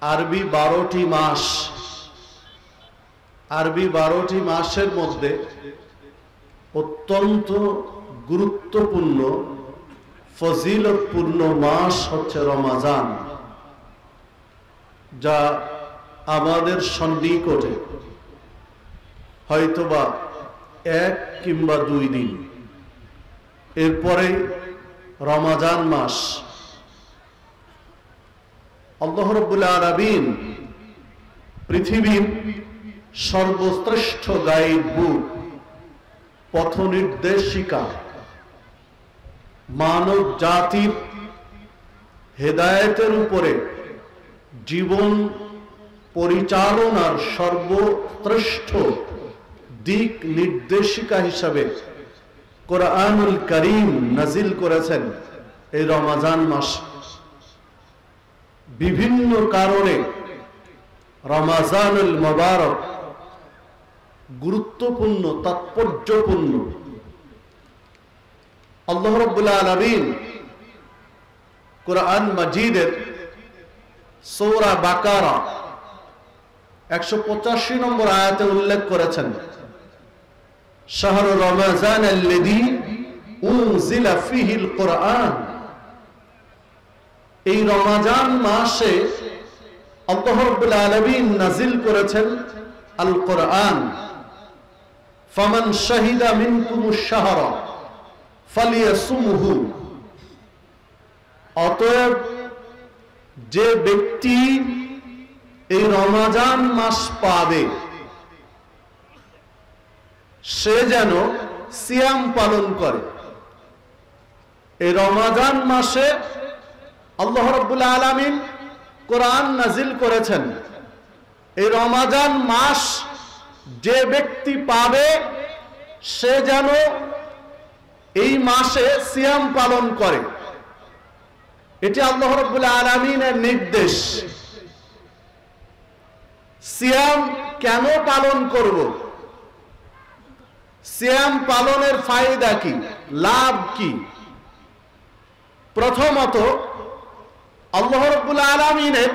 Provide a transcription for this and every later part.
আরবি 12টি মাস, আরবি 12টি মাসের মধ্যে অত্যন্ত গুরুত্বপূর্ণ ফজিলতপূর্ণ মাস হচ্ছে রমাজান, যা আমাদের সন্নিকটে হয়তোবা 1 কিংবা 2 দিন, এরপরে রমাজান মাস। আল্লাহ রাব্বুল আলামিন পৃথিবীর সর্বশ্রেষ্ঠ গাইড বুক, পথ নির্দেশিকা, মানব জাতির হেদায়েতের উপরে জীবন পরিচালনার সর্বশ্রেষ্ঠ দিক নির্দেশিকা হিসাবে কোরআনুল কারীম নাজিল করেছেন এই রমাজান মাস। বিভিন্ন কারণে রমাজানুল মুবারক গুরুত্বপূর্ণ, তাৎপর্যপূর্ণ। আল্লাহ রাব্বুল আলামিন কোরআন মাজিদের সূরা বাকারা 185 নম্বর আয়াতে উল্লেখ করেছেন, শাহরু রমাজান আল্লাযী উনজিলা ফীহিল কুরআন। এই রমাজান মাসে আল্লাহ রাব্বুল আলামিন নাজিল করেছেন আল কোরআন। ফামান শাহিদা মিনকুমুশ শাহরা ফালিয়াসুমহু। অতএব যে ব্যক্তি এই রমাজান মাস পাবে সে যেন সিয়াম পালন করে। এই রমাজান মাসে আল্লাহ রাব্বুল আলামিন কোরআন নাজিল করেছেন। এই রমাজান মাস যে ব্যক্তি পাবে সে যেন এই মাসে সিয়াম পালন করে। এটি আল্লাহ রাব্বুল আলামিনের নির্দেশ। সিয়াম কেন পালন করব? সিয়াম পালনের ফায়দা কি, লাভ কি? প্রথমত, আল্লাহ রাব্বুল আলামিনের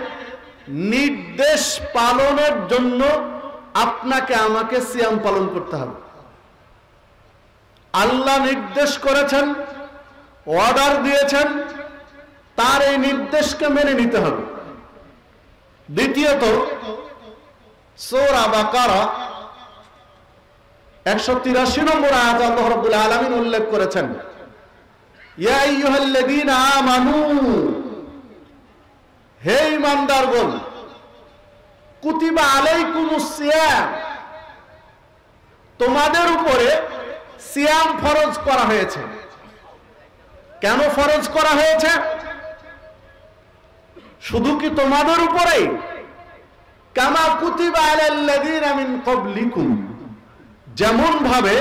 নির্দেশ পালনের জন্য আপনাকে আমাকে সিয়াম পালন করতে হবে। আল্লাহ নির্দেশ করেছেন, অর্ডার দিয়েছেন, তার এই নির্দেশকে মেনে নিতে হবে। দ্বিতীয়ত, সূরা বাকারা 183 নম্বর আয়াতে আল্লাহ রাব্বুল আলামিন উল্লেখ করেছেন, ইয়া আইয়ুহাল্লাযীনা আমানু, হে ঈমানদারগণ, কুতিবা আলাইকুমুস সিয়াম, তোমাদের উপরে সিয়াম ফরজ করা হয়েছে। কেন ফরজ করা হয়েছে? শুধু কি তোমাদের উপরেই? কামা কুতিবা আলাল্লাযীনা মিন ক্বাবলিকুম, যেমন ভাবে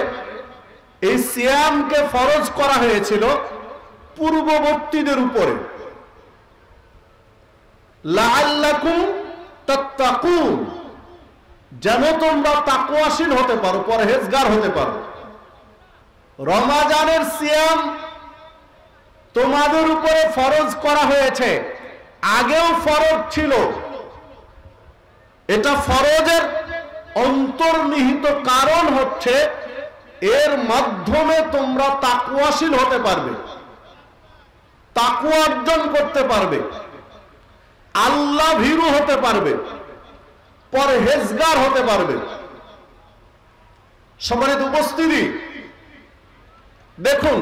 এই সিয়ামকে ফরজ করা হয়েছিল পূর্ববর্তীদের উপরে। লাআল্লাকুম তাত্তাকুন, যেন তোমরা তাকওয়াশীল হতে পারো, পরহেজগার হতে পারো। রমাজানের সিয়াম তোমাদের উপরে ফরজ করা হয়েছে, আগেও ফরজ ছিল। এটা ফরজের অন্তর্নিহিত কারণ হচ্ছে এর মাধ্যমে তোমরা তাকওয়াশীল হতে পারবে, তাকওয়া অর্জন করতে পারবে, আল্লাহ ভীরু হতে পারবে, পরহেজগার হতে পারবে। সম্মানিত উপস্থিতি, দেখুন,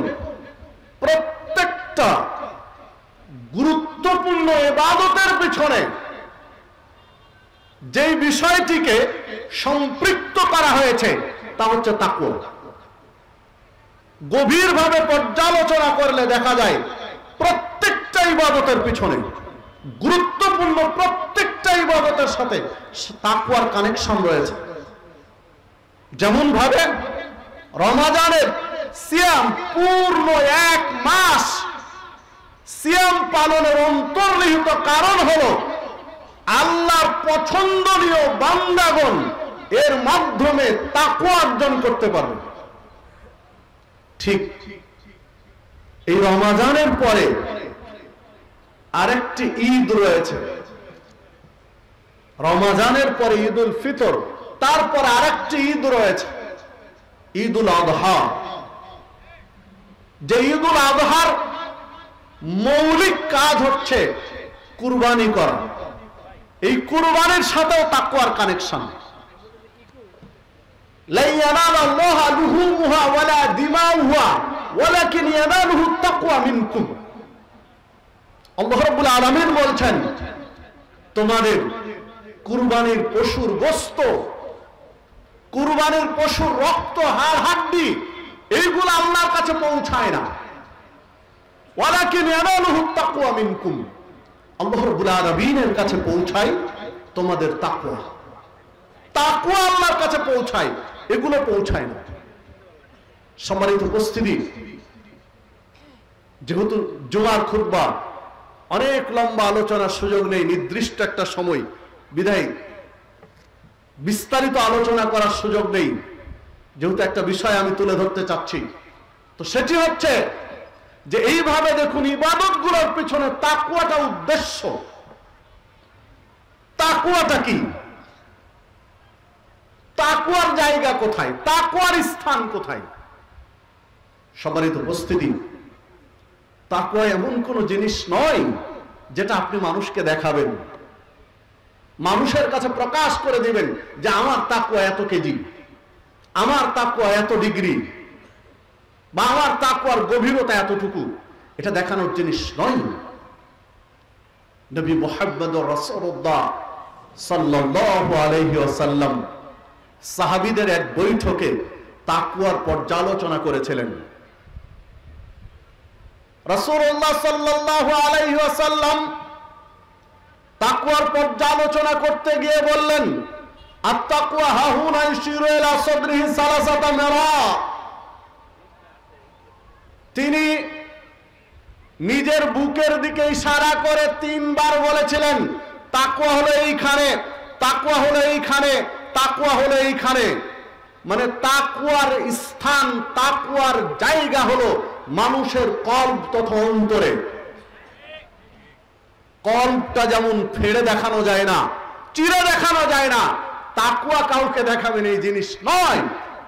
প্রত্যেকটা গুরুত্বপূর্ণ ইবাদতের পিছনে যেই বিষয়টিকে সম্পৃক্ত করা হয়েছে তা হচ্ছে তাকওয়া। গভীরভাবে পর্যালোচনা করলে দেখা যায় প্রত্যেকটা ইবাদতের পিছনে, গুরুত্বপূর্ণ প্রত্যেকটা ইবাদতের সাথে তাকওয়ার কানেকশন রয়েছে। যেমন ভাবে রমাজানের সিয়াম পূর্ণ 1 মাস সিয়াম পালনের অন্তর্নিহিত কারণ হলো আল্লাহর পছন্দনীয় বান্দাগণ এর মাধ্যমে তাকওয়া অর্জন করতে পারবে। ঠিক এই রমাজানের পরে আরেকটি ঈদ রয়েছে, রমজানের পরে ঈদুল ফিতর, তারপর আরেকটি ঈদ রয়েছে ঈদুল আযহা। যে ঈদুল আযহার মৌলিক কাজ হচ্ছে কুরবানি করা। এই কুরবানির সাথেও তাকওয়ার কানেকশন। লা ইয়ানালাল্লাহু লুহুমুহা ওয়ালা দিমাউহা ওয়ালাকিন ইয়ানালুহু তাকওয়া মিনকুম। আল্লাহ রাব্বুল আলামিন বলছেন, তোমাদের কুরবানির পশুর গোশত, কুরবানির পশুর রক্ত, হাড় হাড্ডি, এইগুলো আল্লাহর কাছে পৌঁছায় না। ওয়ালাকিন ইয়ানালুহু তাকওয়া মিনকুম, আল্লাহ রাব্বুল আলামিনের কাছে পৌঁছায় তোমাদের তাকওয়া। তাকওয়া আল্লাহর কাছে পৌঁছায়, এগুলো পৌঁছায় না। সম্মানিত উপস্থিতি, যেহেতু জুমার খুতবা অনেক লম্বা আলোচনার সুযোগ নেই, নির্দিষ্ট একটা সময়, বিধায় বিস্তারিত আলোচনা করার সুযোগ নেই। যেহেতু একটা বিষয় আমি তুলে ধরতে চাচ্ছি, তো সেটি হচ্ছে যে এইভাবে দেখুন ইবাদতগুলোর পিছনে তাকওয়াটা উদ্দেশ্য। তাকওয়াটা কি? তাকওয়ার জায়গা কোথায়? তাকওয়ার স্থান কোথায়? সম্মানিত উপস্থিতি, তাকওয়া এমন কোন জিনিস নয় যেটা আপনি মানুষকে দেখাবেন, মানুষের কাছে প্রকাশ করে দিবেন যে আমার তাকওয়া এত কেজি, আমার তাকওয়া এত ডিগ্রি, বা আমার তাকওয়ার গভীরতা এতটুকু। এটা দেখানোর জিনিস নয়। নবী মুহাম্মদুর রাসূলুল্লাহ সাল্লাল্লাহু আলাইহি ওয়াসাল্লাম সাহাবীদের এক বৈঠকে তাকওয়ার পর্যালোচনা করেছিলেন। রাসূলুল্লাহ সাল্লাল্লাহু আলাইহি ওয়াসাল্লাম তাকওয়ার পর্যালোচনা করতে গিয়ে বললেন, আত-তাকওয়া হাহুনা ইউশিরু ইলা সাদরিহি সালাসাতা মিরা। তিনি নিজের বুকের দিকে ইশারা করে 3 বার বলেছিলেন, তাকওয়া হলো এইখানে, তাকওয়া হলো এইখানে, তাকওয়া হলো এইখানে। মানে তাকওয়ার স্থান, তাকওয়ার জায়গা হলো মানুষের কলব তথা অন্তরে। কলবটা যেমন ফেড়ে দেখানো যায় না, চিরে দেখানো যায় না, তাকওয়া কাউকে দেখাবেন এই জিনিস নয়।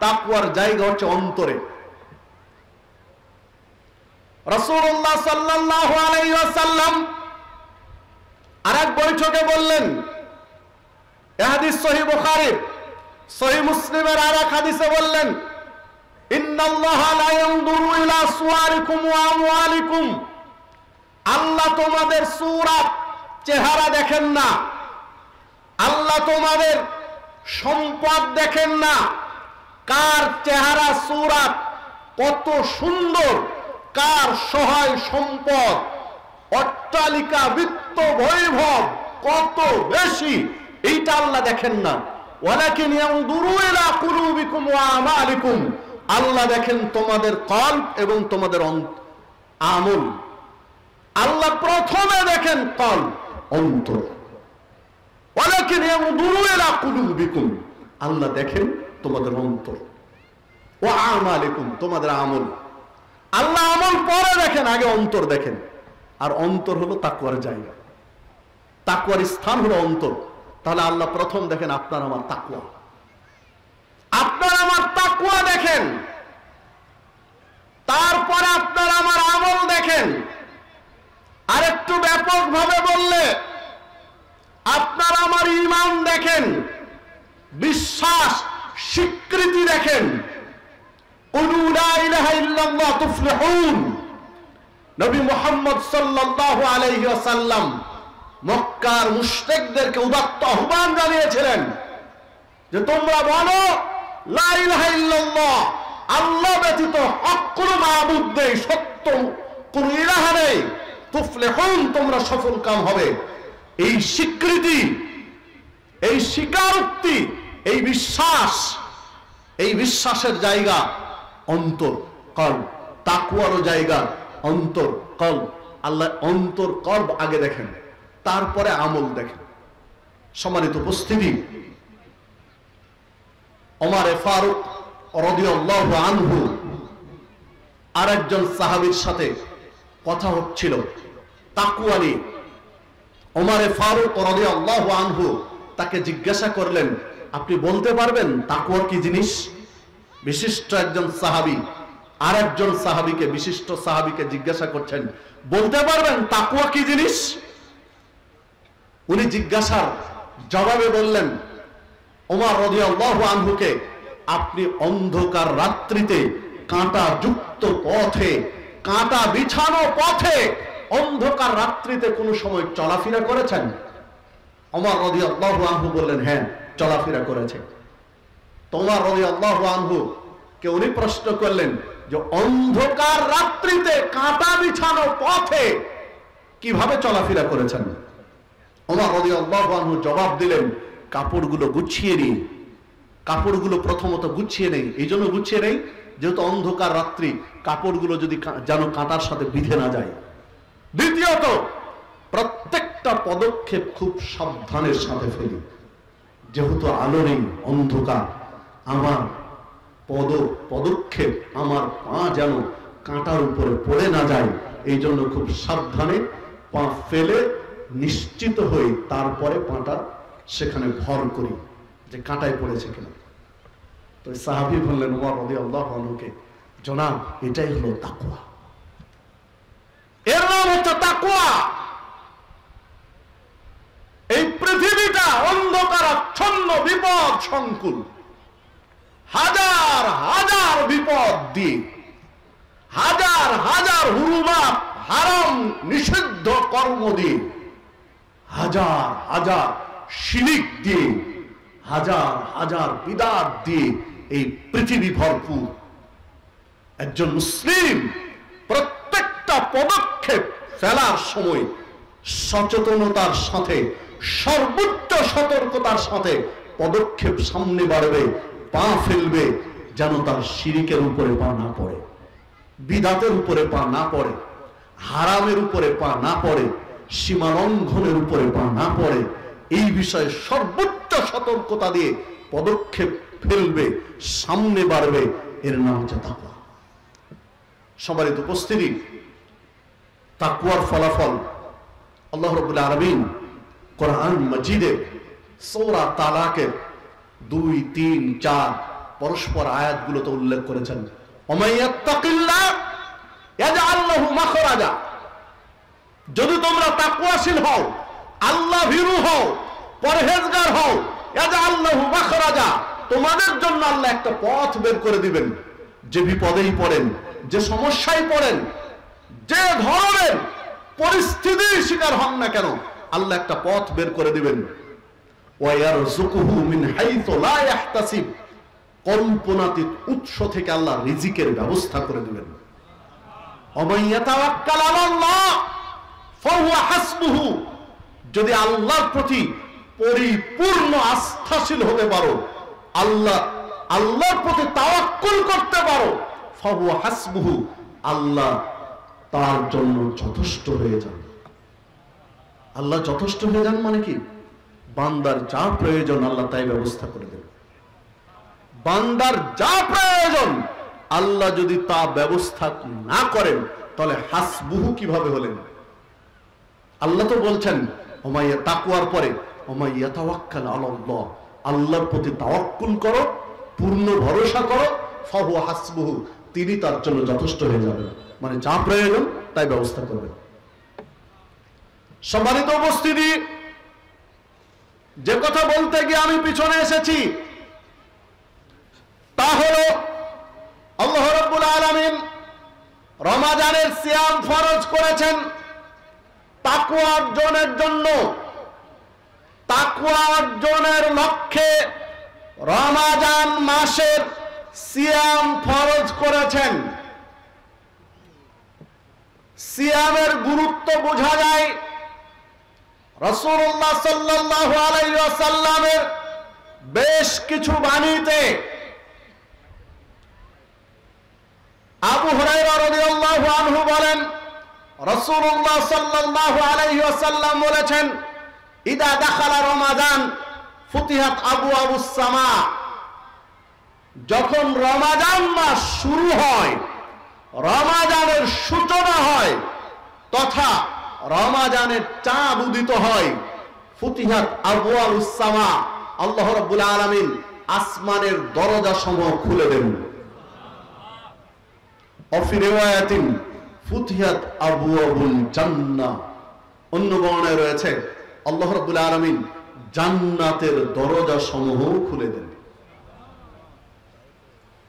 তাকওয়ার জায়গা হচ্ছে অন্তরে। রাসূলুল্লাহ সাল্লাল্লাহু আলাইহি ওয়াসাল্লাম আরেক বৈঠকে বললেন, এই হাদিস সহিহ বুখারী, সহিহ মুসলিমের আরেক হাদিসে বললেন, ইন্নাল্লাহা লা ইয়ানজুরু ইলা সুওয়ারিকুম ওয়া আমওয়ালিকুম। আল্লাহ তোমাদের সূরাত, চেহারা দেখেন না, আল্লাহ তোমাদের সম্পদ দেখেন না, কার চেহারা সূরাত কত সুন্দর, কার সহায় সম্পদ, অট্টালিকা, বিত্ত, বৈভব কত বেশি, এইটা আল্লাহ দেখেন না। ওয়ালাকিন ইয়ানজুরু ইলা কুলুবিকুম ওয়া আমালিকুম। আল্লাহ দেখেন তোমাদের কলব এবং তোমাদের আমল। আল্লাহ প্রথমে দেখেন কলব, অন্তর। ওয়ালাকিন ইয়ানজুরু ইলা কুলুবিকুম, আল্লাহ দেখেন তোমাদের অন্তর। ওয়া আমালিকুম, তোমাদের আমল। আল্লাহ আমল পরে দেখেন, আগে অন্তর দেখেন। আর অন্তর হলো তাকওয়ার জায়গা, তাকওয়ার স্থান হলো অন্তর। তাহলে আল্লাহ প্রথম দেখেন আপনার আমার তাকওয়া, আপনার আমার তাকওয়া দেখেন, তারপরে আপনার আমার আমল দেখেন। আর একটু ব্যাপকভাবে বললে আপনার আমার ঈমান দেখেন, বিশ্বাস, স্বীকৃতি দেখেন। কুলু লা ইলাহা ইল্লাল্লাহ তুফলিহুন। নবী মুহাম্মদ সাল্লাল্লাহু আলাইহি ওয়াসাল্লাম মক্কার মুশরিকদেরকে উদাত্ত আহ্বান জানিয়েছিলেন যে তোমরা বলো লা ইলাহা ইল্লাল্লাহ, আল্লাহ ব্যতীত হক কোনো মাবুদ নেই, সত্য কোনো ইলাহ নেই, তুফলিহুন, তোমরা সফলকাম হবে। এই স্বীকৃতি, এই স্বীকারোক্তি, এই বিশ্বাস, এই বিশ্বাসের জায়গা অন্তর, কলব। তাকওয়ারও জায়গা অন্তর, কলব। আল্লাহ অন্তর, কলব আগে দেখেন, তারপরে আমল দেখেন। সম্মানিত উপস্থিতি, ওমর ফারুক রাদিয়াল্লাহু আনহু আরেকজন সাহাবীর সাথে কথা হচ্ছিল তাকওয়া নিয়ে। ওমর ফারুক রাদিয়াল্লাহু আনহু তাকে জিজ্ঞাসা করলেন, আপনি বলতে পারবেন তাকওয়া কি জিনিস? বিশিষ্ট একজন সাহাবী আর একজন সাহাবীকে, বিশিষ্ট সাহাবীকে জিজ্ঞাসা করছেন, বলতে পারবেন তাকওয়া কি জিনিস? উনি জিজ্ঞাসার জবাবে বললেন, ওমর রাদিয়াল্লাহু আনহুকে, আপনি অন্ধকার রাত্রিতে কাঁটা যুক্ত পথে, কাঁটা বিছানো পথে অন্ধকার রাত্রিতে কোন সময় চলাফেরা করেছেন? ওমর রাদিয়াল্লাহু আনহু বললেন, হ্যাঁ, চলাফেরা করেছে। ওমর রাদিয়াল্লাহু আনহু কে উনি প্রশ্ন করলেন যে অন্ধকার রাত্রিতে কাঁটা বিছানো পথে কিভাবে চলাফেরা করেছেন? ওমর রাদিয়াল্লাহু আনহু জবাব দিলেন, কাপড়গুলো গুছিয়ে নিই। কাপড়গুলো প্রথমত গুছিয়ে নেই, এই জন্য গুছিয়ে নেই যেহেতু অন্ধকার রাত্রি, কাপড়গুলো যদি যেন কাঁটার সাথে বিঁধে না যায়। দ্বিতীয়ত, প্রত্যেকটা পদক্ষেপ খুব সাবধানের সাথে ফেলি, যেহেতু আলো নেই, অন্ধকার, আমার পদক্ষেপ, আমার পা যেন কাঁটার উপরে পড়ে না যায়, এই জন্য খুব সাবধানে পা ফেলে নিশ্চিত হই, তারপরে পাটা সেখানে ভর করি যে কাঁটায় পড়েছে কিনা। তো সাহাবী বললেন ওমর রাদিয়াল্লাহু আনহুকে, জনাব, এটাই হলো তাকওয়া। এর নাম হচ্ছে তাকওয়া। এই পৃথিবীটা অন্ধকারাচ্ছন্ন, বিপদ সংকুল, হাজার হাজার বিপদ দিয়ে, হাজার হাজার হুরুমাত, হারাম নিষিদ্ধ কর্ম দিয়ে, হাজার হাজার শিরিক দিয়ে, হাজার হাজার বিদআত দিয়ে এই পৃথিবী ভরপুর। একজন মুসলিম প্রত্যেকটা পদক্ষেপ ফেলার সময় সচেতনতার সাথে, সর্বোচ্চ সতর্কতার সাথে পদক্ষেপ সামনে বাড়বে, পা ফেলবে, যেন তার শিরিকের উপরে পা না পড়ে, বিদআতের উপরে পা না পড়ে, হারামের উপরে পা না পড়ে, সীমা লঙ্ঘনের উপরে পা না পড়ে। এই বিষয়ে সর্বোচ্চ সতর্কতা দিয়ে পদক্ষেপ ফেলবে, সামনে বাড়বে। এর নাম হচ্ছে তাকওয়া। সম্মানিত উপস্থিতি, তাকওয়ার ফলাফল আল্লাহ রাব্বুল আলামিন কোরআন মাজিদে সূরা তালাকের 2, 3, 4 পরস্পর আয়াতগুলোতে উল্লেখ করেছেন। ওমাইয়াত্তাকিল্লাহ ইয়াজআল লাহু মাখরাজা, যদি তোমরা তাকওয়াশীল হও, আল্লাহ ভীরু হও, পরহেজগার হও, ইয়াজআল লাহু মাখরাজা, তোমাদের জন্য আল্লাহ একটা পথ বের করে দিবেন। যে বিপদেই পড়েন, যে সমস্যায় পড়েন, যে ধরনের পরিস্থিতির শিকার হন না কেন, আল্লাহ একটা পথ বের করে দিবেন। ওয়া ইয়ারযুকুহু মিন হাইসু লা ইয়াহতাসিব, কল্পনাতীত উৎস থেকে আল্লাহ রিজিকের ব্যবস্থা করে দিবেন। ওয়া মান ইয়াতাওয়াক্কাল আলাল্লাহ ফাহুয়া হাসবুহু, যদি আল্লাহর প্রতি পরিপূর্ণ আস্থাশীল হতে পারো, আল্লাহর প্রতি তাওয়াক্কুল করতে পারো, ফাহুয়া হাসবুহু, আল্লাহ তার জন্য যথেষ্ট হয়ে যান। আল্লাহ যথেষ্ট হয়ে যান মানে কি? বান্দার যা প্রয়োজন আল্লাহ তাই ব্যবস্থা করে দেন। বান্দার যা প্রয়োজন আল্লাহ যদি তা ব্যবস্থা না করেন, তাহলে হাসবুহু কিভাবে হলেন? আল্লাহ তো বলছেন ওমাইয়া, তাকওয়ার পরে ওমাইয়া তাওয়াক্কাল আলাল্লাহ, আল্লাহর প্রতি তাওয়াক্কুল করো, পূর্ণ ভরসা করো, ফাহুয়া হাসবুহু, তিনি তার জন্য যথেষ্ট হয়ে যাবেন, মানে যা প্রয়োজন তাই ব্যবস্থা করবেন। সম্মানিত উপস্থিতি, যে কথা বলতে গিয়ে আমি পিছনে এসেছি তা হলো আল্লাহ রাব্বুল আলামিন রমাদানের সিয়াম ফরজ করেছেন তাকওয়া অর্জনের জন্য। তাকওয়া অর্জনের লক্ষ্যে রমাদান মাসের সিয়াম ফরজ করেছেন। সিয়ামের গুরুত্ব বোঝা যায় রাসূলুল্লাহ সাল্লাল্লাহু আলাইহি ওয়াসাল্লামের বেশ কিছু বাণীতে। আবু হুরায়রা রাদিয়াল্লাহু আনহু বলেন, রাসূলুল্লাহ সাল্লাল্লাহু আলাইহি ওয়াসাল্লাম বলেছেন, ইদা দাখালা রমাদান ফুতিহাত আবওয়াবুস সামা, যখন রমাদান মাস শুরু হয়, রমাদানের সূচনা হয় তথা রমাদানের চাঁদ উদিত হয়, ফুতিহাত আবওয়াবুস সামা, আল্লাহ রাব্বুল আলামিন আসমানের দরজা সমূহ খুলে দেন। অফি রিওয়ায়াতিন ফুতিহাত আবওয়াবুল জান্নাহ, অন্য বর্ণনায় রয়েছে আল্লাহ রাব্বুল আলামিন জান্নাতের দরজা সমূহ খুলে দেন।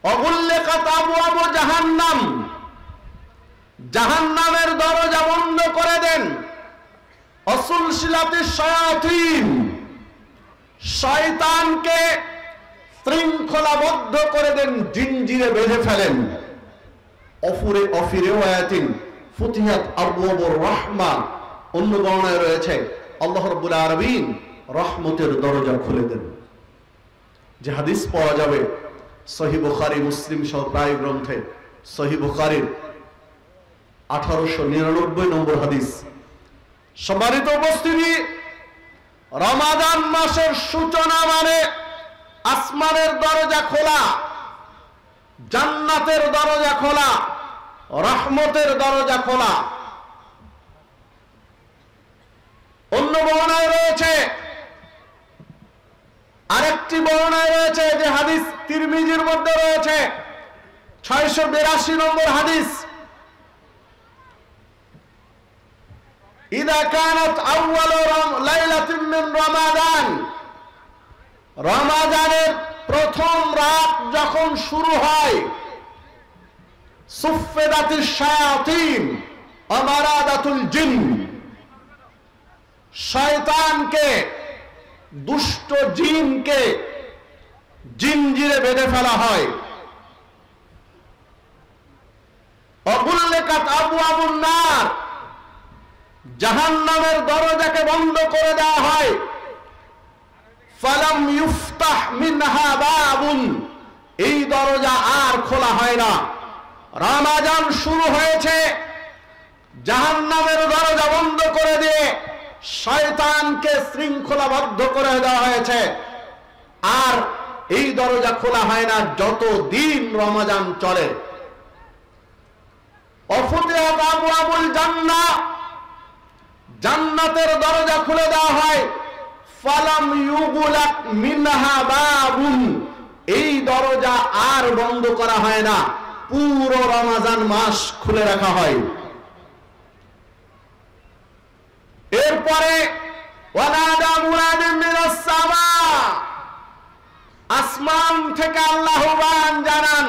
অগুল্লিকাত আবওয়াবু জাহান্নাম, জাহান্নামের দরজা বন্ধ করে দেন। অসুলসিলাতিশ শায়াতিন, শয়তানকে শৃঙ্খলাবদ্ধ করে দেন, জিনজিরে বেঁধে ফেলেন। অফি রিওয়ায়াতিন ফুতিহাত আবওয়াবুর রাহমা, অন্য বর্ণনায় রয়েছে আল্লাহ রাব্বুল আলামিন রহমতের দরজা খুলে দেন। যে হাদিস পাওয়া যাবে সহিহ বুখারী, মুসলিম সহ প্রায় গ্রন্থে, সহিহ বুখারীর 1899 নম্বর হাদিস। সম্মানিত উপস্থিতি, রমাদান মাসের সূচনা মানে আসমানের দরজা খোলা, জান্নাতের দরজা খোলা, রহমতের দরজা খোলা। অন্য বর্ণনায় রয়েছে, আরেকটি বর্ণনায় রয়েছে যে হাদিস তিরমিজির মধ্যে রয়েছে, 682 নম্বর হাদিস। ইদা কানাত আউয়ালু লাইলাতিন মিন রমাদান, রমাদানের প্রথম রাত যখন শুরু হয়, সুফিদাতিশ শায়াতিন ওয়া মারাদাতুল জিন, শয়তানকে, দুষ্ট জিনকে জিনজিরে বেঁধে ফেলা হয়। অগুল্লিকাত আবওয়াবুন নার, জাহান্নামের দরজাকে বন্ধ করে দেওয়া হয়। ফালাম ইফতাহ মিনহা বাবুন, এই দরজা আর খোলা হয় না। রমাদান শুরু হয়েছে, জাহান্নামের দরজা বন্ধ করে দিয়ে শয়তানকে শৃঙ্খলাবদ্ধ করে দেওয়া হয়েছে, আর এই দরজা খোলা হয় না যত দিন রমাদান চলে। অফুতিহাত আবওয়াবুল জান্নাহ, জান্নাতের দরজা খুলে দেওয়া হয়। ফালাম ইউগলাক মিনহা বাবুন, এই দরজা আর বন্ধ করা হয় না, পুরো রমাদান মাস খুলে রাখা হয়। এরপরে ওয়ানাদা মুনাদিন মিনাস সামা, আসমান থেকে আল্লাহবান জানান,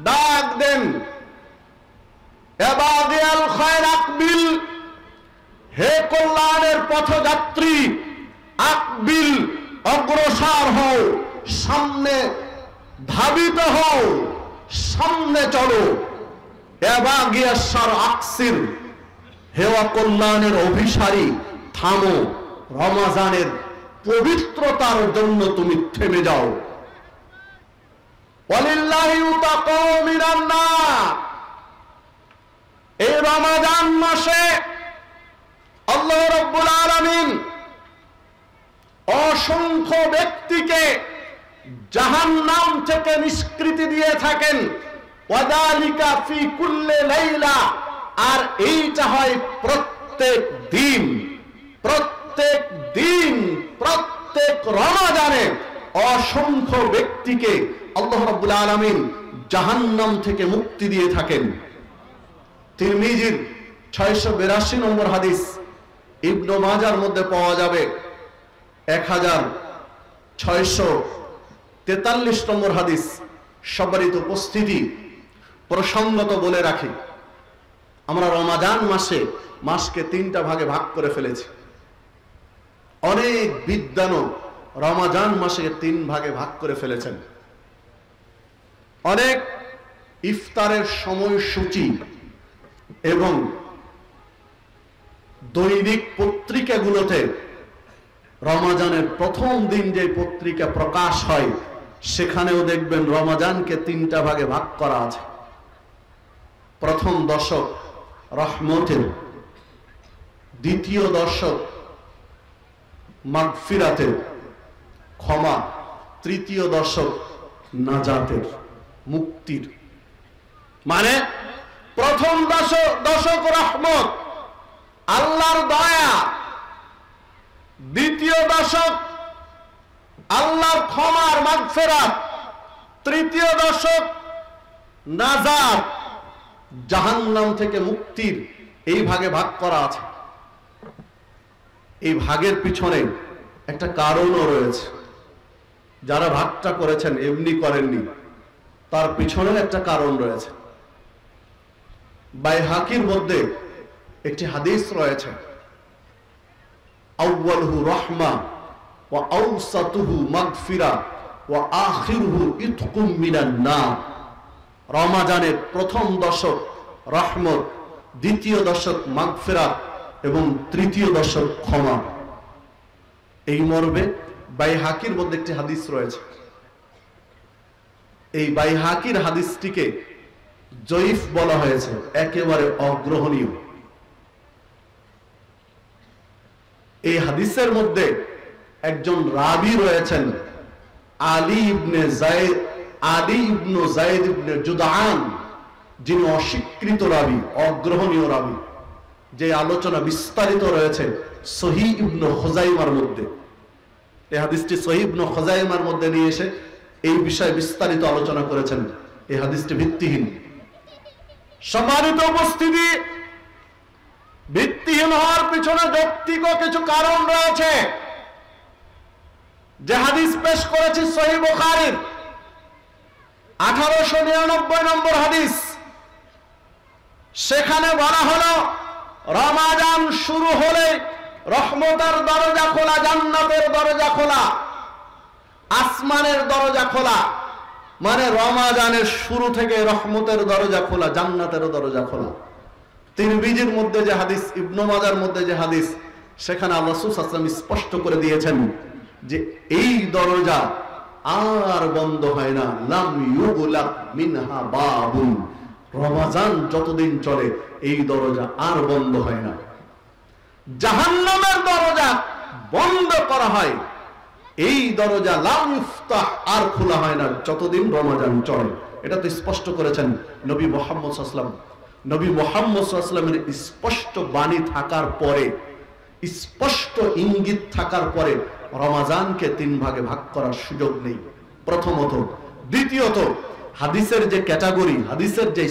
ডাক দেন, ইবাদিয়াল খায়র আকবিল, হে কল্যাণের পথযাত্রী, আকবিল, অগ্রসর হও, সামনে ধাবিত হও, সামনে চলো। ইবাগিয়াশার আকসির, হে কল্যাণের অভিসারী, থামো, রমাজানের পবিত্রতার জন্য তুমি থেমে যাও। ওয়ালিল্লাহি উতাকাউ মিনান নার, এই রমাদান মাসে আল্লাহ রাব্বুল আলামিন অসংখ্য ব্যক্তিকে জাহান্নাম থেকে নিষ্কৃতি দিয়ে থাকেন। ওয়াদালিকা ফি কুল্লি লাইলা, আর এইটা হয় প্রত্যেক দিন, প্রত্যেক দিন, প্রত্যেক রমাদানে অসংখ্য ব্যক্তিকে আল্লাহ রাব্বুল আলামিন জাহান্নাম থেকে মুক্তি দিয়ে থাকেন। তিরমিজির 682 নম্বর হাদিস, ইবনে মাজার মধ্যে পাওয়া যাবে 1643 নম্বর হাদিস। সম্মানিত উপস্থিতি, প্রসঙ্গত বলে রাখি, আমরা রমাদান মাসকে 3টা ভাগে ভাগ করে ফেলেছি। অনেক বিদ্বানও রমাদান মাসকে 3 ভাগে ভাগ করে ফেলেছেন। অনেক ইফতারের সময়সূচি এবং দৈনিক পত্রিকাগুলোতে রমাদানের প্রথম দিন যে পত্রিকা প্রকাশ হয়, সেখানেও দেখবেন রমাদানকে 3টা ভাগে ভাগ করা আছে। প্রথম দশক রহমতের, দ্বিতীয় দশক মাগফিরাতের, ক্ষমা, তৃতীয় দশক নাজাতের, মুক্তির। মানে প্রথম দশক রহমত, আল্লাহর দয়া, দ্বিতীয় দশক আল্লাহর ক্ষমার মাগফিরাত, তৃতীয় দশক নাজাত, জাহান্নাম থেকে মুক্তির, এই ভাগে ভাগ করা আছে। এই ভাগের পিছনে একটা কারণও রয়েছে। যারা ভাগটা করেছেন এমনি করেননি, তার পিছনে একটা কারণ রয়েছে। বাইহাকির মধ্যে একটি হাদিস রয়েছে, আউয়ালহু রাহমা ওয়া আওসাতুহু মাগফিরা ওয়া আখিরুহু ইতকুম মিনান নার। রমাজানের প্রথম দশক রহমত, দ্বিতীয় দশক মাগফিরাত এবং তৃতীয় দশক ক্ষমা। এই মর্মে বাইহাকির মধ্যে একটি হাদিস রয়েছে। এই বাইহাকির হাদিসটিকে জয়ীফ বলা হয়েছে, একেবারে অগ্রহণীয়। এই হাদিসের মধ্যে একজন রাবী রয়েছেন, আলী ইবনে যায়েদ ইবনে জুদআন, যিনি অস্বীকৃত রাবী, অগ্রহণীয় রাবী। যে আলোচনা বিস্তারিত রয়েছে সহিহ ইবনে খুজাইমার মধ্যে। এই হাদিসটি সহিহ ইবনে খুজাইমার মধ্যে নিয়ে এসে এই বিষয়ে বিস্তারিত আলোচনা করেছেন। এই হাদিসটি ভিত্তিহীন। সম্মানিত উপস্থিতি, ভিত্তিহীন হওয়ার পিছনে যৌক্তিক কিছু কারণ রয়েছে। যে হাদিস পেশ করেছি সহিহ বুখারীর 1899 নম্বর হাদিস, সেখানে বলা হলো রমাদান শুরু হলে রহমতের দরজা খোলা, জান্নাতের দরজা খোলা, আসমানের দরজা খোলা। মানে রমাদানের শুরু থেকে রহমতের দরজা খোলা, জান্নাতের দরজা খোলা। তিরমিজির মধ্যে যে হাদিস, ইবনে মাজার মধ্যে যে হাদিস, সেখানে আল্লাহ রাসূল সাল্লাল্লাহু আলাইহি ওয়াসাল্লাম স্পষ্ট করে দিয়েছেন যে এই দরজা আর বন্ধ হয় না, লাম ইউগলাক মিনহা বাবুন। রমাজান যতদিন চলে এই দরজা আর বন্ধ হয় না। জাহান্নামের দরজা বন্ধ করা হয়, এই দরজা লাম ইফতাহ, আর খোলা হয় না যতদিন রমাজান চলে। এটা তো স্পষ্ট করেছেন নবী মুহাম্মদ সাল্লাল্লাহু আলাইহি ওয়াসাল্লাম। নবী মুহাম্মদ সাল্লাল্লাহু আলাইহি ওয়াসাল্লামের স্পষ্ট বাণী থাকার পরে, স্পষ্ট ইঙ্গিত থাকার পরে রমাজানকে তিন ভাগে ভাগ করার সুযোগ নেই, প্রথমত। দ্বিতীয়ত, হাদিসের যে ক্যাটাগরি, হাদিসের যে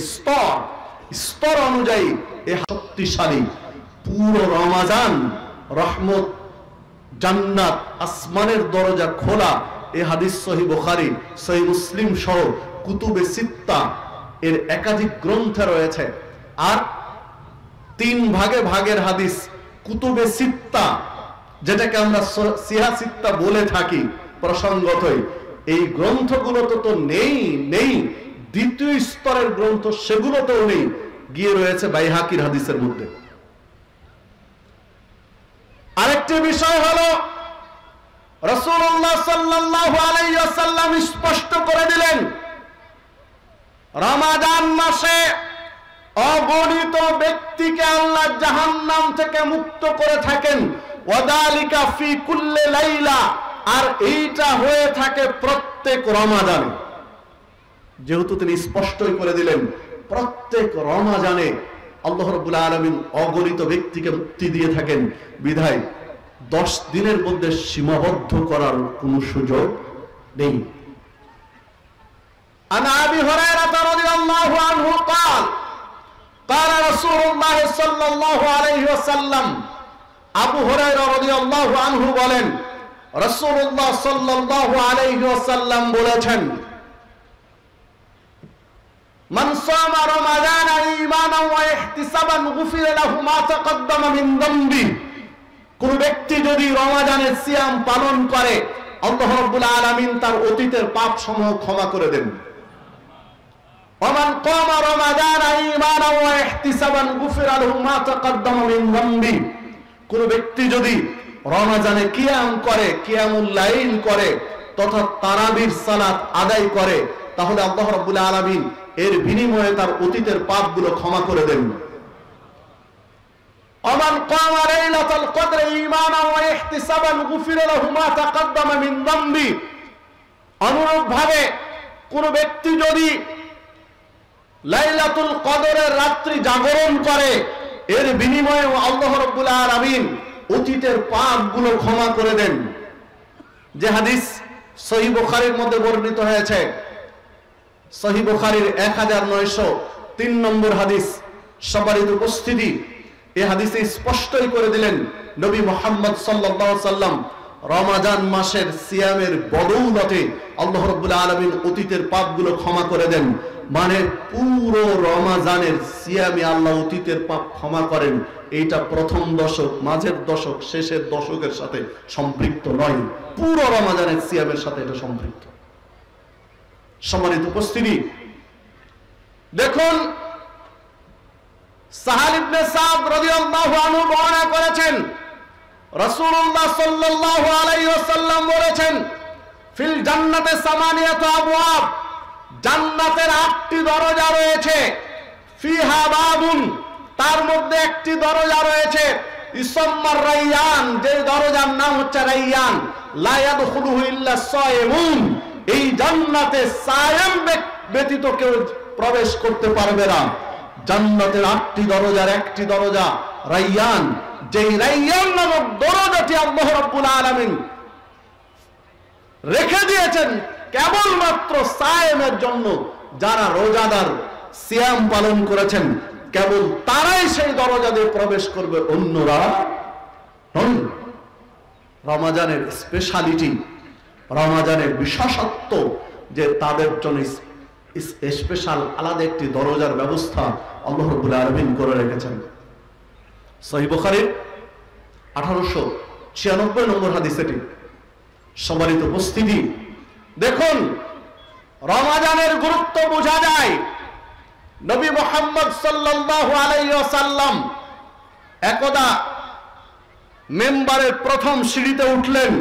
স্তর অনুযায়ী এ শক্তিশালী। পুরো রমাজান রহমত, জান্নাত, আসমানের দরজা খোলা। এই হাদিস সহিহ বুখারী, সহিহ মুসলিম সহ কুতুবে সিত্তা এর একাধিক গ্রন্থে রয়েছে। আর তিন ভাগে ভাগের হাদিস কুতুবে সিত্তা, যেটাকে আমরা সিহা সিত্তা বলে থাকি প্রসঙ্গতই, এই গ্রন্থগুলোতে তো নেই। দ্বিতীয় স্তরের গ্রন্থ সেগুলোতেও নেই, গিয়ে রয়েছে বাইহাকির হাদিসের মধ্যে। আরেকটি বিষয় হলো রাসূলুল্লাহ সাল্লাল্লাহু আলাইহি ওয়াসাল্লাম স্পষ্ট করে দিলেন, রমাদান মাসে অগণিত ব্যক্তিকে আল্লাহ জাহান্নাম থেকে মুক্ত করে থাকেন। ওয়াদালিকা ফি কুল্লি লাইলা, আর এইটা হয়ে থাকে প্রত্যেক রমাদানে। যেহেতু তিনি স্পষ্টই করে দিলেন প্রত্যেক রমাদানে আল্লাহ রাব্বুল আলামিন অগণিত ব্যক্তিকে মুক্তি দিয়ে থাকেন, বিধায় 10 দিনের মধ্যে সীমাবদ্ধ করার কোনো সুযোগ নেই। আন আবি হুরায়রা রাদিয়াল্লাহু আনহু قال قال رسول الله صلى الله عليه وسلم, আবু হুরায়রা রাদিয়াল্লাহু আনহু বলেন, রাসূলুল্লাহ সাল্লাল্লাহু আলাইহি ওয়াসাল্লাম বলেছেন, মান সামা রমাদান ঈমানান ওয়া ইহতিসাবান গুফিরা লাহু মা তাকাদ্দামা মিন যামবি। কোন ব্যক্তি যদি রমাদানের সিয়াম পালন করে, আল্লাহ রাব্বুল আলামিন তার অতীতের পাপ সমূহ ক্ষমা করে দেন। ওমান কামা রমাদান ঈমানান ওয়া ইহতিসাবান গুফিরা লাহু মা তাকাদ্দামা মিন যামবি। কোন ব্যক্তি যদি রমাদানে কিয়াম করে, কিয়ামুল লাইল করে, তথা তারাবির সালাত আদায় করে, তাহলে আল্লাহ রাব্বুল আলামিন এর বিনিময়ে তার অতীতের পাপগুলো ক্ষমা করে দেন। ওমান কামা লাইলাতুল কদর ঈমানান ওয়া ইহতিসাবান গুফিরা লাহু মা তাকাদ্দামা মিন যামবি। অনুরূপভাবে কোন ব্যক্তি যদি লাইলাতুল কদরের রাত্রি জাগরণ করে, এর বিনিময়ে আল্লাহ রাব্বুল আলামিন অতীতের পাপগুলো ক্ষমা করে দেন। যে হাদিস সহিহ বুখারীর মধ্যে বর্ণিত হয়েছে, সহিহ বুখারীর 1903 নম্বর হাদিস, সম্মানিত উপস্থিতি, এই হাদিসে স্পষ্টই করে দিলেন নবী মুহাম্মদ সাল্লাল্লাহু আলাইহি সাল্লাম রমাজান মাসের সিয়ামের বদৌলতে আল্লাহ রাব্বুল আলামিন অতীতের পাপগুলো ক্ষমা করে দেন। মানে পুরো রমাজানের সিয়ামে আল্লাহ অতীতের পাপ ক্ষমা করেন। এইটা প্রথম দশক, মাঝের দশক, শেষের দশকের সাথে সম্পৃক্ত নয়, পুরো রমাজানের সিয়ামের সাথে এটা সম্পৃক্ত। সম্মানিত উপস্থিতি, দেখুন সাহাল ইবনে সাদ রাদিয়াল্লাহু আনহু বর্ণনা করেছেন, রাসূলুল্লাহ সাল্লাল্লাহু আলাইহি ওয়াসাল্লাম বলেছেন, ফিল জান্নাতে সামানিয়াতু আবওয়াব, জান্নাতের 8টি দরজা রয়েছে, ফিহা বাবুন, তার মধ্যে একটি দরজা রয়েছে, ইসমমার রাইয়ান, যে দরজার নাম হচ্ছে রাইয়ান, লা ইয়াদখুলুহু ইল্লা সায়িমুন, এই জান্নাতে সায়েম ব্যতীত কেউ প্রবেশ করতে পারবে না। জান্নাতের 8টি দরজার একটি দরজা রাইয়ান, যেই রাইয়ান নামক দরজাটি আল্লাহ রাব্বুল আলামিন রেখে দিয়েছেন কেবলমাত্র সায়েমের জন্য। যারা রোজাদার, সিয়াম পালন করেছেন, কেবল তারাই সেই দরজা দিয়ে প্রবেশ করবে, অন্যরা নন। রমাজানের স্পেশালিটি, রমাজানের বিশেষত্ব যে তাদের জন্য স্পেশাল আলাদা একটি দরজার ব্যবস্থা আল্লাহ রাব্বুল আলামিন করে রেখেছেন। সহিহ বুখারীর 1896 নম্বর হাদিস এটি। সম্মানিত উপস্থিতি, দেখুন রমাজানের গুরুত্ব বোঝা যায়। নবী মুহাম্মদ সাল্লাল্লাহু আলাইহি ওয়াসাল্লাম একদা মেম্বারের প্রথম সিঁড়িতে উঠলেন,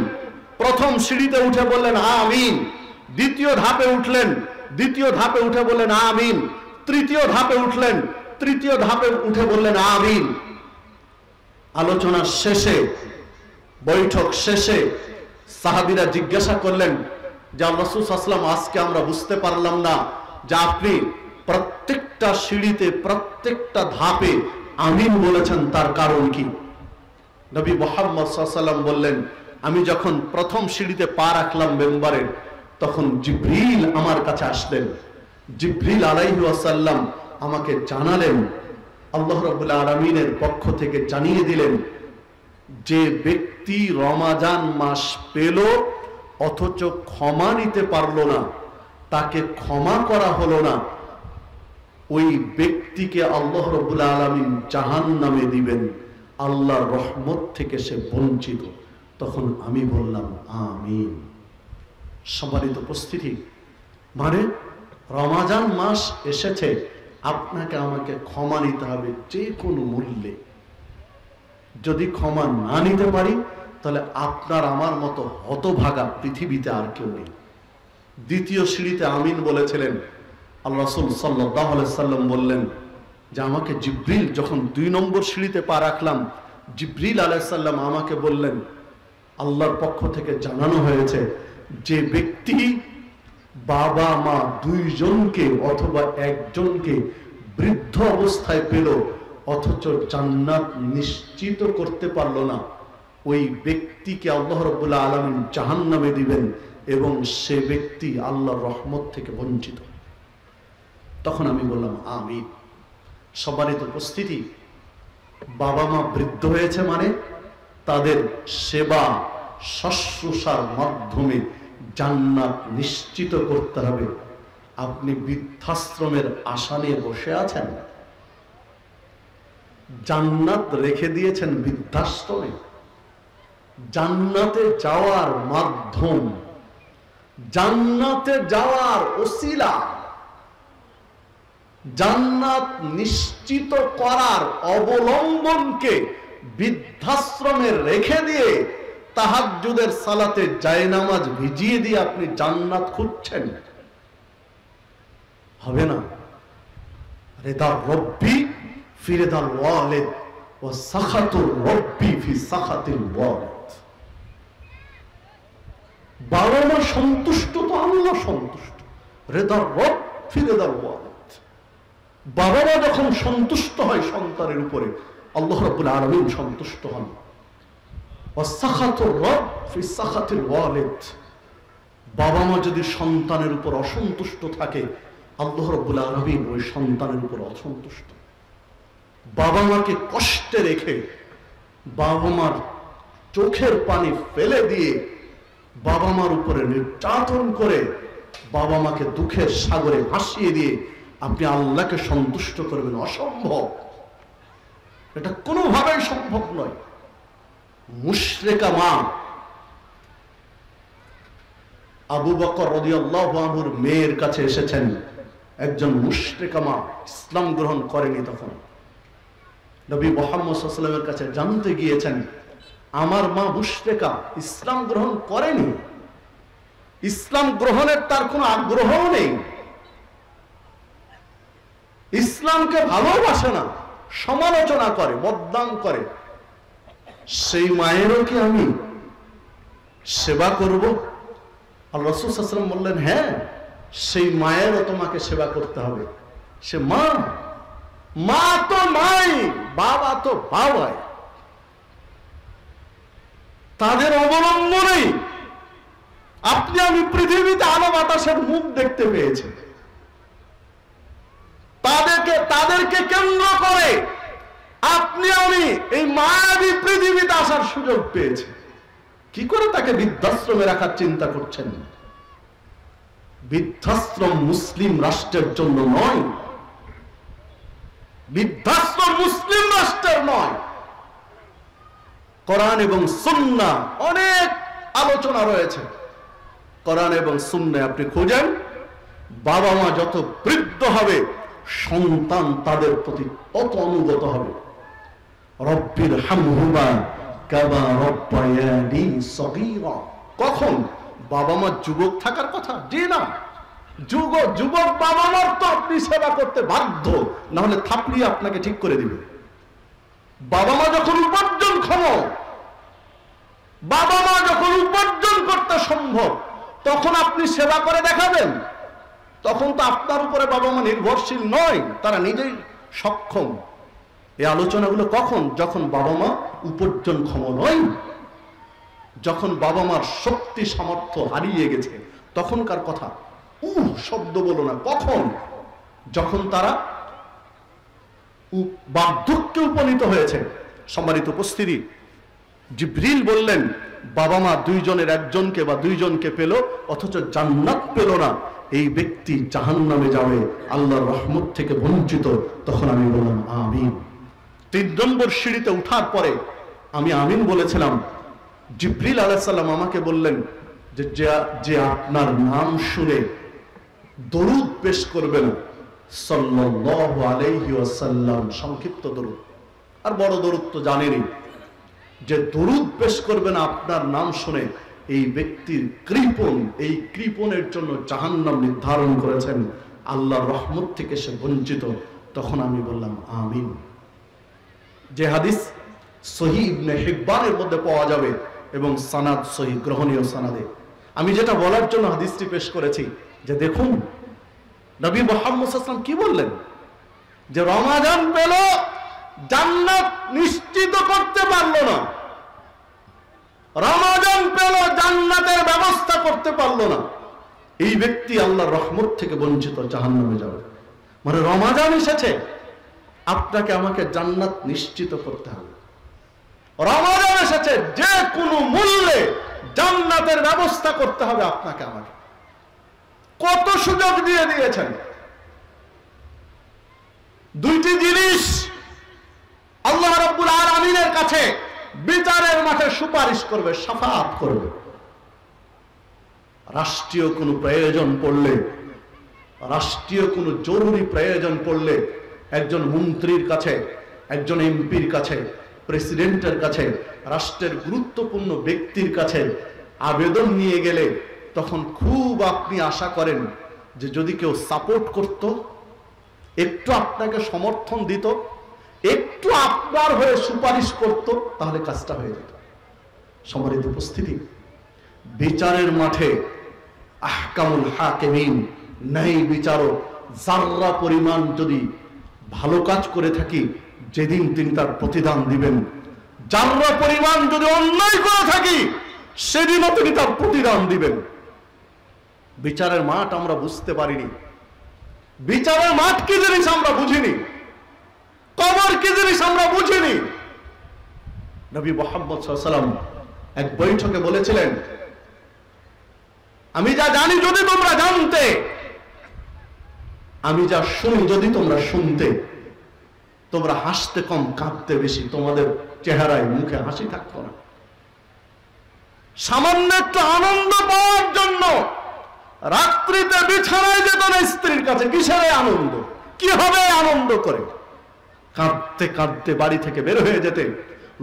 প্রথম সিঁড়িতে উঠে বললেন আমিন। দ্বিতীয় ধাপে উঠলেন, দ্বিতীয় ধাপে উঠে বললেন আমিন। তৃতীয় ধাপে উঠলেন, তৃতীয় ধাপে উঠে বললেন আমিন। আলোচনা শেষে, বৈঠক শেষে সাহাবীরা জিজ্ঞাসা করলেন যে রাসূল সাল্লাল্লাহু আলাইহি ওয়াসাল্লাম, আজকে আমরা বুঝতে পারলাম না যে আপনি প্রত্যেকটা সিঁড়িতে, প্রত্যেকটা ধাপে আমিন বলেছেন, তার কারণ কি? নবী মুহাম্মদ সাল্লাল্লাহু আলাইহি ওয়াসাল্লাম বললেন, আমি যখন প্রথম সিঁড়িতে পা রাখলাম মেম্বারের, তখন জিবরিল আমার কাছে আসলেন। জিবরিল আলাইহিস সালাম আমাকে জানালেন, আল্লাহ রাব্বুল আলামিনের পক্ষ থেকে জানিয়ে দিলেন, যে ব্যক্তি রমাজান মাস পেল অথচ ক্ষমা নিতে পারল না, তাকে ক্ষমা করা হলো না, ওই ব্যক্তিকে আল্লাহ রাব্বুল আলামিন জাহান্নামে দিবেন, আল্লাহর রহমত থেকে সে বঞ্চিত। তখন আমি বললাম আমিন। সম্মানিত উপস্থিতি, মানে রমাজান মাস এসেছে, আপনাকে আমাকে ক্ষমা নিতে হবে যে কোনো মূল্যে। যদি ক্ষমা না নিতে পারি, তাহলে আপনার আমার মতো হতভাগা পৃথিবীতে আর কেউ নেই। দ্বিতীয় সিঁড়িতে আমিন বলেছিলেন, আল্লাহ রাসূল সাল্লাল্লাহু আলাইহি সাল্লাম বললেন যে আমাকে জিবরিল, যখন 2 নম্বর সিঁড়িতে পা রাখলাম, জিবরিল আলাইহিস সালাম আমাকে বললেন, আল্লাহর পক্ষ থেকে জানানো হয়েছে, যে ব্যক্তি বাবা মা দুইজনকে অথবা একজনকে বৃদ্ধ অবস্থায় পেল অথচ জান্নাত নিশ্চিত করতে পারল না, ওই ব্যক্তিকে আল্লাহ রাব্বুল আলামিন জাহান্নামে দিবেন এবং সে ব্যক্তি আল্লাহর রহমত থেকে বঞ্চিত। তখন আমি বললাম আমিন। সম্মানিত উপস্থিতি, বাবা মা বৃদ্ধ হয়েছে মানে তাদের সেবা শুশ্রূষার মাধ্যমে জান্নাত নিশ্চিত করতে হবে। আপনি বৃদ্ধাশ্রমের আশা নিয়ে বসে আছেন, জান্নাত রেখে দিয়েছেন বৃদ্ধাশ্রমে। জান্নাতে যাওয়ার মাধ্যম, জান্নাতে যাওয়ার ওসিলা, জান্নাত নিশ্চিত করার অবলম্বনকে বৃদ্ধাশ্রমে রেখে দিয়ে তাহাজ্জুদের সালাতে জায়নামাজ ভিজিয়ে দিয়ে আপনি জান্নাত খুঁজছেন, হবে না। রিদা রব্বি ফি রিদাল ওয়ালিদ ওয়া সাখাতুর রব্বি ফি সাখাতিল ওয়ালিদ। বাবা মা সন্তুষ্ট তো আল্লাহ সন্তুষ্ট। রিদা রব ফি রিদাল ওয়ালিদ। বাবা মা যখন সন্তুষ্ট হয় সন্তানের উপরে, আল্লাহ রাব্বুল আলামিন সন্তুষ্ট হন। ওয়াসাখাতুর রব ফি সাখাতিল ওয়ালিদ, বাবা মা যদি সন্তানের উপর অসন্তুষ্ট থাকে, আল্লাহ রাব্বুল আলামিন ওই সন্তানের উপর অসন্তুষ্ট। বাবা মাকে কষ্টে রেখে, বাবা মার চোখের পানি ফেলে দিয়ে, বাবা মার উপরে নির্যাতন করে, বাবা মাকে দুঃখের সাগরে ভাসিয়ে দিয়ে আপনি আল্লাহকে সন্তুষ্ট করবেন, অসম্ভব। এটা কোনোভাবেই সম্ভব নয়। মুশরিকা মা আবু বকর রাদিয়াল্লাহু আনহুর মেয়ের কাছে এসেছেন একজন মুশরিকা মা, ইসলাম গ্রহণ করেনি। তখন নবী মুহাম্মদ সাল্লাল্লাহু আলাইহি ওয়াসাল্লামের কাছে জানতে গিয়েছেন, আমার মা মুশরিকা, ইসলাম গ্রহণ করেনি, ইসলাম গ্রহণের তার কোনো আগ্রহ নেই, ইসলামকে ভালোবাসে না, সমালোচনা করে, বদনাম করে। সেই মায়েরও কি আমি সেবা করব? আল্লাহ রাসূল সাল্লাল্লাহু আলাইহি ওয়াসাল্লাম বললেন, হ্যাঁ, সেই মায়েরও তোমাকে সেবা করতে হবে। সে মা, মা তো মাই, বাবা তো বাবাই, তাদের অবলম্বনেই আপনি আমি পৃথিবীতে আলো বাতাসের মুখ দেখতে পেয়েছি। তাদেরকে কেন্দ্র করে আপনি আমি এই মায়াবী পৃথিবীতে আসার সুযোগ পেয়েছি। কি করে তাকে বৃদ্ধাশ্রমে রাখার চিন্তা করছেন? বৃদ্ধাশ্রম মুসলিম রাষ্ট্রের জন্য নয়, বৃদ্ধাশ্রম মুসলিম রাষ্ট্রের নয়। কোরআন এবং সুন্নাহ অনেক আলোচনা রয়েছে। কোরআন এবং সুন্নাহ আপনি খুঁজেন, বাবা মা যত বৃদ্ধ হবে সন্তান তাদের প্রতি তত অনুগত হবে। রব্বির হামহুমা কামা রব্বায়ানি সগীরা। কখন? বাবা মা যুবক থাকার কথা? জি না, যুবক বাবা মার তো আপনি সেবা করতে বাধ্য, না হলে থাপড়িয়ে আপনাকে ঠিক করে দিবে। বাবা মা যখন উপার্জনক্ষম, বাবা মা যখন উপার্জন করতে সম্ভব, তখন আপনি সেবা করে দেখাবেন। তখন তো আপনার উপরে বাবা মা নির্ভরশীল নয়, তারা নিজেই সক্ষম। এই আলোচনাগুলো কখন? যখন বাবা মা উপার্জনক্ষম নয়, যখন বাবা মার শক্তি সামর্থ্য হারিয়ে গেছে, তখনকার কথা। শব্দ বলো না। কখন? যখন তারা বার্ধক্যে উপনীত হয়েছে। সম্মানিত উপস্থিতি, জিবরিল বললেন, বাবা মা দুইজনের একজনকে বা দুইজনকে পেল অথচ জান্নাত পেল না, এই ব্যক্তি জাহান্নামে যাবে, আল্লাহর রহমত থেকে বঞ্চিত। তখন আমি বললাম আমিন। 3 নম্বর সিঁড়িতে উঠার পরে আমি আমিন বলেছিলাম। জিবরিল আলাইহিস সালাম আমাকে বললেন যে আপনার নাম শুনে দরুদ পেশ করবেন সাল্লাল্লাহু আলাইহি ওয়াসাল্লাম, সংক্ষিপ্ত দরুদ, আর বড় দরুদ তো জানেনই, যে দরুদ পেশ করবেন আপনার নাম শুনে, এই ব্যক্তির কৃপণ, এই কৃপণের জন্য জাহান্নাম নির্ধারণ করেছেন, আল্লাহর রহমত থেকে সে বঞ্চিত। তখন আমি বললাম আমিন। যে হাদিস সহিহ ইবনে হিব্বানের মধ্যে পাওয়া যাবে এবং সানাদ সহিহ, গ্রহণীয় সানাদে। আমি যেটা বলার জন্য হাদিসটি পেশ করেছি, যে দেখুন নবী মুহাম্মদ সাল্লাল্লাহু আলাইহি ওয়াসাল্লাম কি বললেন, যে রমাদান পেল, জান্নাত নিশ্চিত করতে পারলো না, রমাদান পেল, জান্নাতের ব্যবস্থা করতে পারলো না, এই ব্যক্তি আল্লাহর রহমত থেকে বঞ্চিত, জাহান্নামে যাবে। মানে রমাদান এসেছে, আপনাকে আমাকে জান্নাত নিশ্চিত করতে হবে। রমাদান এসেছে, যে কোনো মূল্যে জান্নাতের ব্যবস্থা করতে হবে আপনাকে আমাকে। কত সুযোগ দিয়ে দিয়েছেন। 2টি জিনিস আল্লাহ রাব্বুল আলামিনের কাছে বিচারের মাঠে সুপারিশ করবে, শাফাআত করবে। রাষ্ট্রীয় কোনো প্রয়োজন পড়লে, রাষ্ট্রীয় কোনো জরুরি প্রয়োজন পড়লে একজন মন্ত্রীর কাছে, একজন এমপির কাছে, প্রেসিডেন্টের কাছে, রাষ্ট্রের গুরুত্বপূর্ণ ব্যক্তির কাছে আবেদন নিয়ে গেলে তখন খুব আপনি আশা করেন যে যদি কেউ সাপোর্ট করত, একটু আপনাকে সমর্থন দিত, একটু আপনার হয়ে সুপারিশ করত, তাহলে কাজটা হয়ে যেত। সম্মানিত উপস্থিতি, বিচারের মাঠে আহকামুল হাকিমিন, ন্যায় বিচারক, যাররা পরিমাণ যদি ভালো কাজ করে থাকি, যেদিন তিনি তার প্রতিদান দিবেন, যারা পরিমাণ যদি অন্যায় করে থাকি সেদিনও তিনি তার প্রতিদান দিবেন। বিচারের মাঠ আমরা বুঝতে পারিনি, বিচারের মাঠ কি জিনিস আমরা বুঝিনি, কবর কি জিনিস আমরা বুঝিনি। নবী মুহাম্মদ সাল্লাল্লাহু আলাইহি ওয়াসাল্লাম এক বৈঠকে বলেছিলেন, আমি যা জানি যদি তোমরা জানতে, আমি যা শুনি যদি তোমরা শুনতে, তোমরা হাসতে কম কাঁদতে বেশি, তোমাদের চেহারায় মুখে হাসি থাকতো না। সামান্য একটু আনন্দ পাওয়ার জন্য রাত্রিতে বিছানায় যেত না স্ত্রীর কাছে। কিসের আনন্দ? কি হবে আনন্দ করে? কাঁদতে কাঁদতে বাড়ি থেকে বের হয়ে যেতে,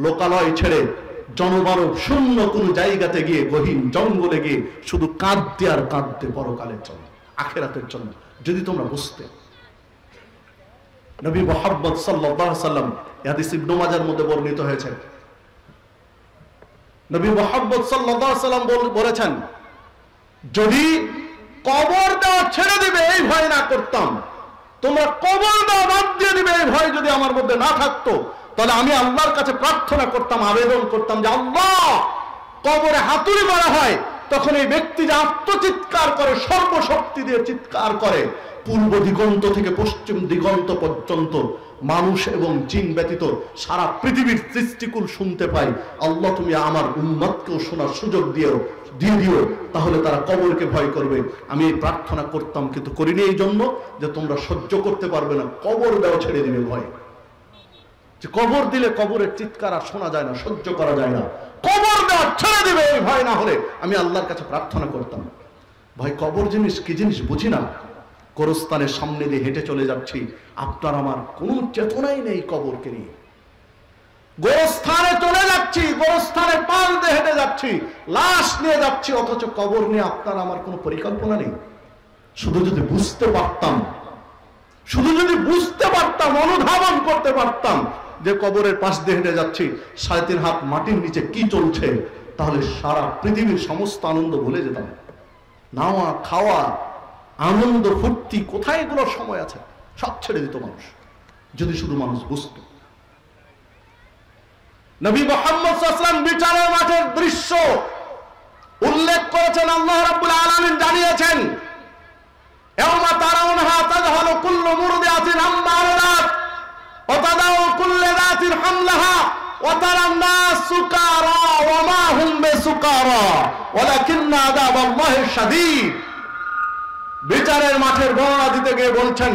লোকালয় ছেড়ে জনমানব শূন্য কোন জায়গাতে গিয়ে, গহীন জঙ্গলে গিয়ে শুধু কাঁদতে আর কাঁদতে, পরকালের জন্য, আখিরাতের জন্য। যদি তোমরা বুঝতে। নবী মুহাম্মদ সাল্লাল্লাহু আলাইহি ওয়াসাল্লাম, হাদিস ইবনে মাজাহর মধ্যে বর্ণিত হয়েছে, নবী মুহাম্মদ সাল্লাল্লাহু আলাইহি ওয়াসাল্লাম বলেছেন, যদি কবর দেওয়া ছেড়ে দিবে এই ভয় না করতাম, তোমরা কবর দেওয়া বাদ দিয়ে দিবে এই ভয় যদি আমার মধ্যে না থাকতো, তাহলে আমি আল্লাহর কাছে প্রার্থনা করতাম, আবেদন করতাম যে আল্লাহ, কবরে হাতুড়ি মারা হয় তখন এই ব্যক্তি যে আত্মচিৎকার করে, সর্বশক্তি দিয়ে চিৎকার করে, পূর্ব দিগন্ত থেকে পশ্চিম দিগন্ত পর্যন্ত মানুষ এবং জিন ব্যতীত সারা পৃথিবীর সৃষ্টিকুল শুনতে পাই, আল্লাহ তুমি আমার উম্মতকেও শোনার সুযোগ দিও, তাহলে তারা কবরকে ভয় করবে। আমি এই প্রার্থনা করতাম, কিন্তু করিনি এই জন্য যে তোমরা সহ্য করতে পারবে না, কবর দেওয়া ছেড়ে দিবে ভয়। যে কবর দিলে কবরের চিৎকার আর শোনা যায় না, সহ্য করা যায় না, কবর দেওয়া ছেড়ে দিবে এই ভয় না হলে আমি আল্লাহর কাছে প্রার্থনা করতাম। ভাই, কবর জিনিস কি জিনিস বুঝি না। গোরস্থানের সামনে দিয়ে হেঁটে চলে যাচ্ছি, আপনার আমার কোনো চেতনাই নেই কবরকে নিয়ে। গোরস্থানে চলে যাচ্ছি, গোরস্থানের পাশ দিয়ে হেঁটে যাচ্ছি, লাশ নিয়ে যাচ্ছি, অথচ কবর নিয়ে আপনার আমার কোনো পরিকল্পনা নেই। শুধু যদি বুঝতে পারতাম, শুধু যদি বুঝতে পারতাম, অনুধাবন করতে পারতাম যে কবরের পাশ দিয়ে হেঁটে যাচ্ছি, 3.5 হাত মাটির নিচে কি চলছে, তাহলে সারা পৃথিবীর সমস্ত আনন্দ ভুলে যেতাম। নাওয়া খাওয়া, আনন্দ ফুর্তি, কোথায় এগুলোর সময় আছে? সব ছেড়ে দিত মানুষ, যদি শুধু মানুষ বুঝত। নবী মুহাম্মদ সাল্লাল্লাহু আলাইহি ওয়াসাল্লাম বিচারের মাঠের দৃশ্য উল্লেখ করেছেন। আল্লাহ রাব্বুল আলামিন জানিয়েছেন, ইয়াওমা তারাউনহা তাযহালু কুল্লু মুরদিআতিন আম্মা আরদাত ওয়া তাদাউ কুল্লু যাতিন হামলাহা ওয়া তারান নাস সুকারা ওয়া মা হুম বিসুকারা ওয়ালাকিন্না আযাবাল্লাহি শাদীদ। বিচারের মাঠের বর্ণনা দিতে গিয়ে বলছেন,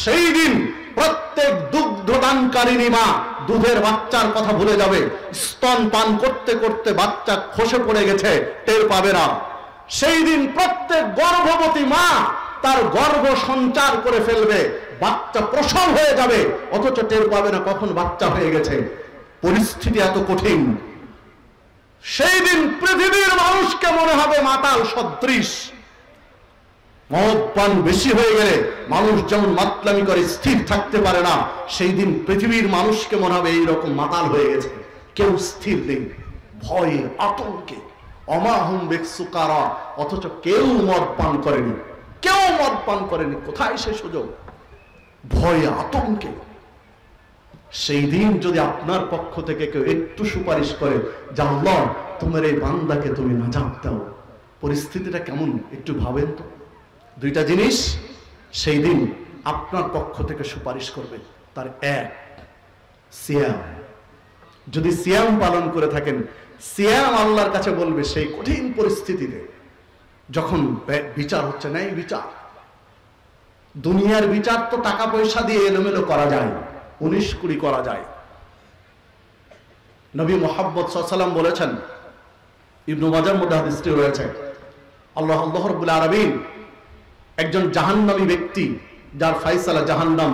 সেই দিন প্রত্যেক দুগ্ধদানকারিণী মা দুধের বাচ্চার কথা ভুলে যাবে। স্তন পান করতে করতে বাচ্চা খসে পড়ে গেছে, টের পাবে না। সেই দিন প্রত্যেক গর্ভবতী মা তার গর্ভ সঞ্চার করে ফেলবে, বাচ্চা প্রসব হয়ে যাবে, অথচ টের পাবে না কখন বাচ্চা হয়ে গেছে। পরিস্থিতি এত কঠিন। সেই দিন পৃথিবীর মানুষকে মনে হবে মাতাল সদৃশ। মদ পান বেশি হয়ে গেলে মানুষ যেমন মাতলামি করে স্থির থাকতে পারে না, সেই দিন পৃথিবীর মানুষকে মনে হবে এইরকম মাতাল হয়ে গেছে, কেউ স্থির নেই, ভয়ে আতঙ্কে। অমাহুম বিসুকারা, অথচ কেউ মদ পান করেনি, কেউ মদ পান করেনি। কোথায় সে সুযোগ? ভয়ে আতঙ্কে। সেই দিন যদি আপনার পক্ষ থেকে কেউ একটু সুপারিশ করে যে আল্লাহ তোমার এই বান্দাকে তুমি নাজাত দাও, পরিস্থিতিটা কেমন একটু ভাবেন তো। দুইটা জিনিস সেই দিন আপনার পক্ষ থেকে সুপারিশ করবে। তার এক, সিয়াম। যদি সিয়াম পালন করে থাকেন, সিয়াম আল্লাহর কাছে বলবে সেই কঠিন পরিস্থিতিতে, যখন বিচার হচ্ছে না, এই বিচার দুনিয়ার বিচার তো টাকা পয়সা দিয়ে এলোমেলো করা যায়, 19-20 করা যায়। নবী মুহাম্মদ সাল্লাল্লাহু আলাইহি ওয়াসাল্লাম বলেছেন, ইবনে মাজাহর মধ্যে হাদিসটি রয়েছে, আল্লাহ রাব্বুল আলামিন একজন জাহান্নামী ব্যক্তি যার ফায়সালা জাহান্নাম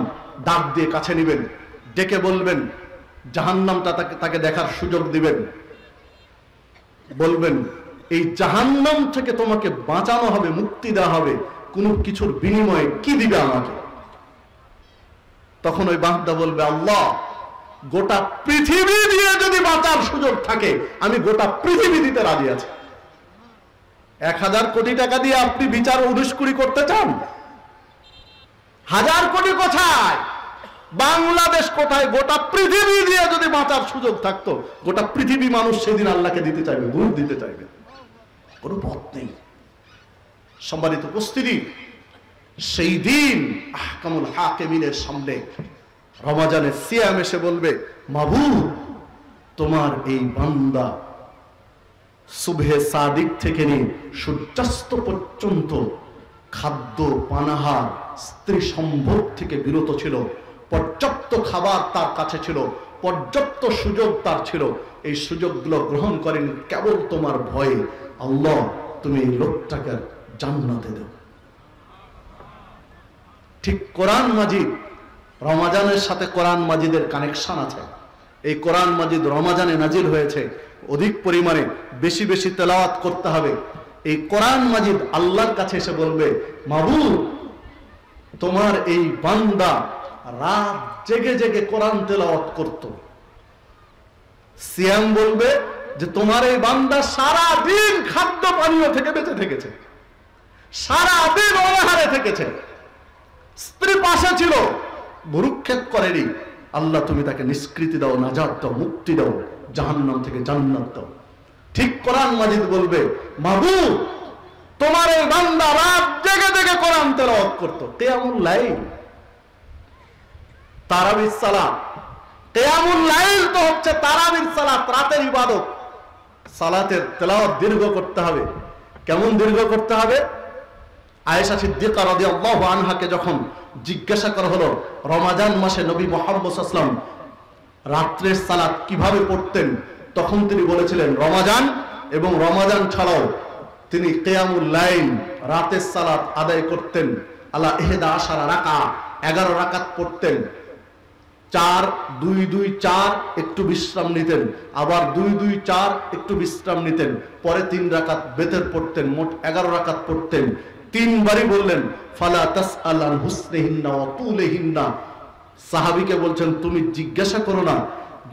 ডাক দিয়ে কাছে নেবেন, ডেকে বলবেন, জাহান্নামটা তাকে দেখার সুযোগ দিবেন, বলবেন এই জাহান্নাম থেকে তোমাকে বাঁচানো হবে, মুক্তি দেওয়া হবে, কোন কিছুর বিনিময়ে কি দিবে আমাকে? তখন ওই বান্দা বলবে, আল্লাহ গোটা পৃথিবী দিয়ে যদি বাঁচার সুযোগ থাকে আমি গোটা পৃথিবী দিতে রাজি আছি। 1000 কোটি টাকা দিয়ে আপনি বিচার 19-20 করতে চান? 1000 কোটি কোথায়? বাংলাদেশ কোথায়, গোটা পৃথিবী দিয়ে যদি বাঁচার সুযোগ থাকতো, গোটা পৃথিবী মানুষ সেদিন আল্লাহকে দিতে চাইবে, ভোট দিতে চাইবে, কোনো পথ নেই। সম্মানিত উপস্থিতি, সেই দিন আহকামুল হাকিমিনের সামনে রমাজানের সিয়াম এসে বলবে, মাবুদ তোমার এই বান্দা সুবহে সাদিক থেকে নিয়ে সূর্যাস্ত পর্যন্ত খাদ্য পানাহার স্ত্রী সম্ভোগ থেকে বিরত ছিল, পর্যাপ্ত খাবার তার কাছে ছিল, পর্যাপ্ত সুযোগ তার ছিল, এই সুযোগগুলো গ্রহণ করেন কেবল তোমার ভয়ে। আল্লাহ তুমি এই লোকটাকে জান্নাতে দাও। ঠিক কোরআন মাজিদ, রমাজানের সাথে কোরআন মাজিদের কানেকশন আছে। এই কোরআন মাজিদ রমাজানে নাজিল হয়েছে, অধিক পরিমাণে বেশি বেশি তেলাওয়াত করতে হবে। এই কোরআন মাজিদ আল্লাহর কাছে এসে বলবে, মাবুদ তোমার এই বান্দা রাত জেগে জেগে কোরআন তেলাওয়াত করত। সিয়াম বলবে যে তোমার এই বান্দা সারা দিন খাদ্য পানীয় থেকে বেঁচে থেকেছে, সারা দিন অনাহারে থেকেছে, স্ত্রী পাশে ছিল, ভ্রুক্ষেপ করেনি। আল্লাহ তুমি তাকে নিষ্কৃতি দাও, নাজাত দাও, মুক্তি দাও, জাহান্নাম থেকে জান্নাত দাও। ঠিক কোরআন মাজিদ বলবে, মাবুদ তোমার এই বান্দা রাত জেগে জেগে কোরআন তেলাওয়াত করত। কিয়ামুল লাইল, তারাবির সালাত। কিয়ামুল লাইল তো হচ্ছে তারাবির সালাত, রাতের ইবাদত। সালাতের তেলাওয়াত দীর্ঘ করতে হবে। কেমন দীর্ঘ করতে হবে? আয়েশা সিদ্দিকা রাদিয়াল্লাহু আনহাকে যখন জিজ্ঞাসা করা হলো রমাজান মাসে নবী মুহাম্মদ সাল্লাল্লাহু আলাইহি ওয়াসাল্লাম রাত্রের সালাত কিভাবে পড়তেন, তখন তিনি বলেছিলেন রমাজান এবং রমাজান ছাড়াও তিনি কিয়ামুল লাইল, রাতের সালাত আদায় করতেন। আলা 11 রাকাত, 11 রাকাত পড়তেন। 4-2-2-4 একটু বিশ্রাম নিতেন, আবার 2-2-4 একটু বিশ্রাম নিতেন, পরে 3 রাকাত বেতের পড়তেন, মোট 11 রাকাত পড়তেন। 3 বারই বললেন ফালা তাসআল আন হুসনিহিন্না ওয়া তুলিহিন্না। সাহাবীকে বলছেন তুমি জিজ্ঞাসা করো না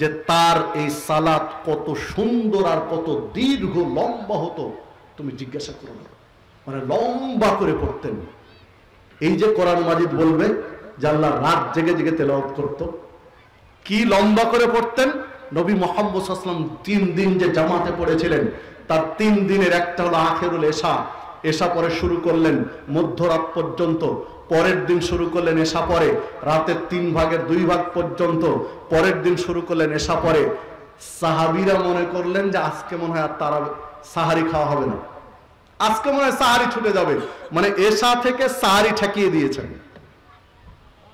যে তার এই সালাত কত সুন্দর আর কত দীর্ঘ লম্বা হতো, তুমি জিজ্ঞাসা করো না, মানে লম্বা করে পড়তেন। এই যে কোরআন মাজিদ বলবে যে আল্লাহ রাত জেগে জেগে তেলাওয়াত করত, কি লম্বা করে পড়তেন। নবী মুহাম্মদ সাল্লাল্লাহু আলাইহি ওয়াসাল্লাম 3 দিন যে জামাতে পড়েছিলেন, তার 3 দিনের একটা হলো আখিরুল এশা, এশা পরে শুরু করলেন মধ্যরাত পর্যন্ত, পরের দিন শুরু করলেন এশা পরে রাতের 3 ভাগের 2 ভাগ পর্যন্ত, পরের দিন শুরু করলেন এশা পরে। সাহাবীরা মনে করলেন যে আজকে মনে হয় আর তারা সাহারি খাওয়া হবে না, আজকে মনে হয় সাহারি ছুটে যাবে, মানে এশা থেকে সাহারি ঠেকিয়ে দিয়েছেন।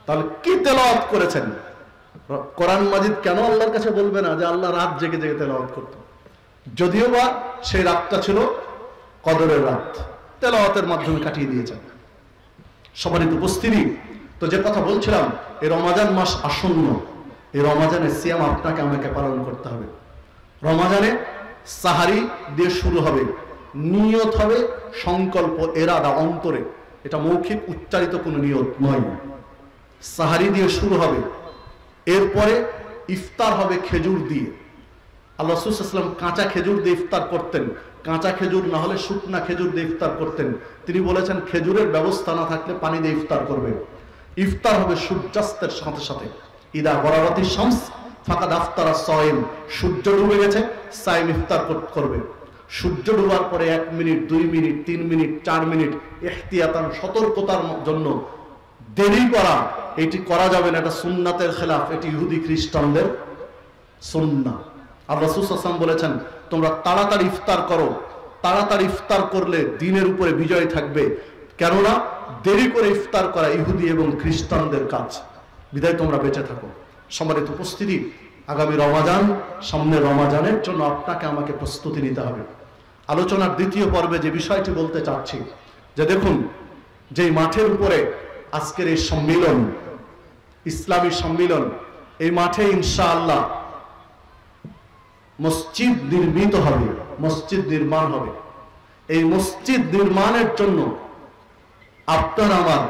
তাহলে কি তেলাওয়াত করেছেন? কোরআন মাজিদ কেন আল্লাহর কাছে বলবে না যে আল্লাহ রাত জেগে জেগে তেলাওয়াত করত? যদিও বা সেই রাতটা ছিল কদরের রাত, তেলাওয়াতের মাধ্যমে কাটিয়ে দিয়েছেন। সম্মানিত উপস্থিতি, তো যে কথা বলছিলাম, এই রমাজান মাস আসন্ন, এই রমাজানের সিয়াম আপনাকে আমাকে পালন করতে হবে। রমাজানে সাহারি দিয়ে শুরু হবে, নিয়ত হবে, সংকল্প, এরাদা অন্তরে, এটা মৌখিক উচ্চারিত কোনো নিয়ত নয়। সাহারি দিয়ে শুরু হবে, এরপরে ইফতার হবে খেজুর দিয়ে। আল্লাহ রাসূল সাল্লাল্লাহু আলাইহি ওয়াসাল্লাম কাঁচা খেজুর দিয়ে ইফতার করতেন, কাঁচা খেজুর না হলে শুকনা খেজুর দিয়ে ইফতার করতেন। তিনি বলেছেন খেজুরের ব্যবস্থা না থাকলে পানি দিয়ে ইফতার করবে। ইফতার হবে সূর্যাস্তের সাথে সাথে, ইদা গরাবাতিশ শামস ফাকাদ আফতারা সাইম, সূর্য ডুবে গেছে, সাইম ইফতার করবে। সূর্য ডুবার পরে 1 মিনিট, 2 মিনিট, 3 মিনিট, 4 মিনিট ইহতিয়াতান, সতর্কতার জন্য দেরি করা, এটি করা যাবে না, এটা সুন্নাতের খেলাফ, এটি ইহুদি খ্রিস্টানদের সুন্নাহ। আর রাসূল সাল্লাল্লাহু আলাইহি ওয়াসাল্লাম বলেছেন তোমরা তাড়াতাড়ি ইফতার করো, তাড়াতাড়ি ইফতার করলে দিনের উপরে বিজয় থাকবে, কেননা দেরি করে ইফতার করা ইহুদি এবং খ্রিস্টানদের কাজ, বিদায় তোমরা বেঁচে থাকো। সম্মানিত উপস্থিতি, আগামী রমাজান, সামনে রমাজানের জন্য আপনাকে আমাকে প্রস্তুতি নিতে হবে। আলোচনার দ্বিতীয় পর্বে যে বিষয়টি বলতে চাচ্ছি, যে দেখুন যে মাঠের উপরে আজকের এই সম্মিলন, ইসলামী সম্মিলন, এই মাঠে ইনশাআল্লাহ মসজিদ নির্মিত হবে, মসজিদ নির্মাণ হবে। এই মসজিদ নির্মাণের জন্য আপনার আমার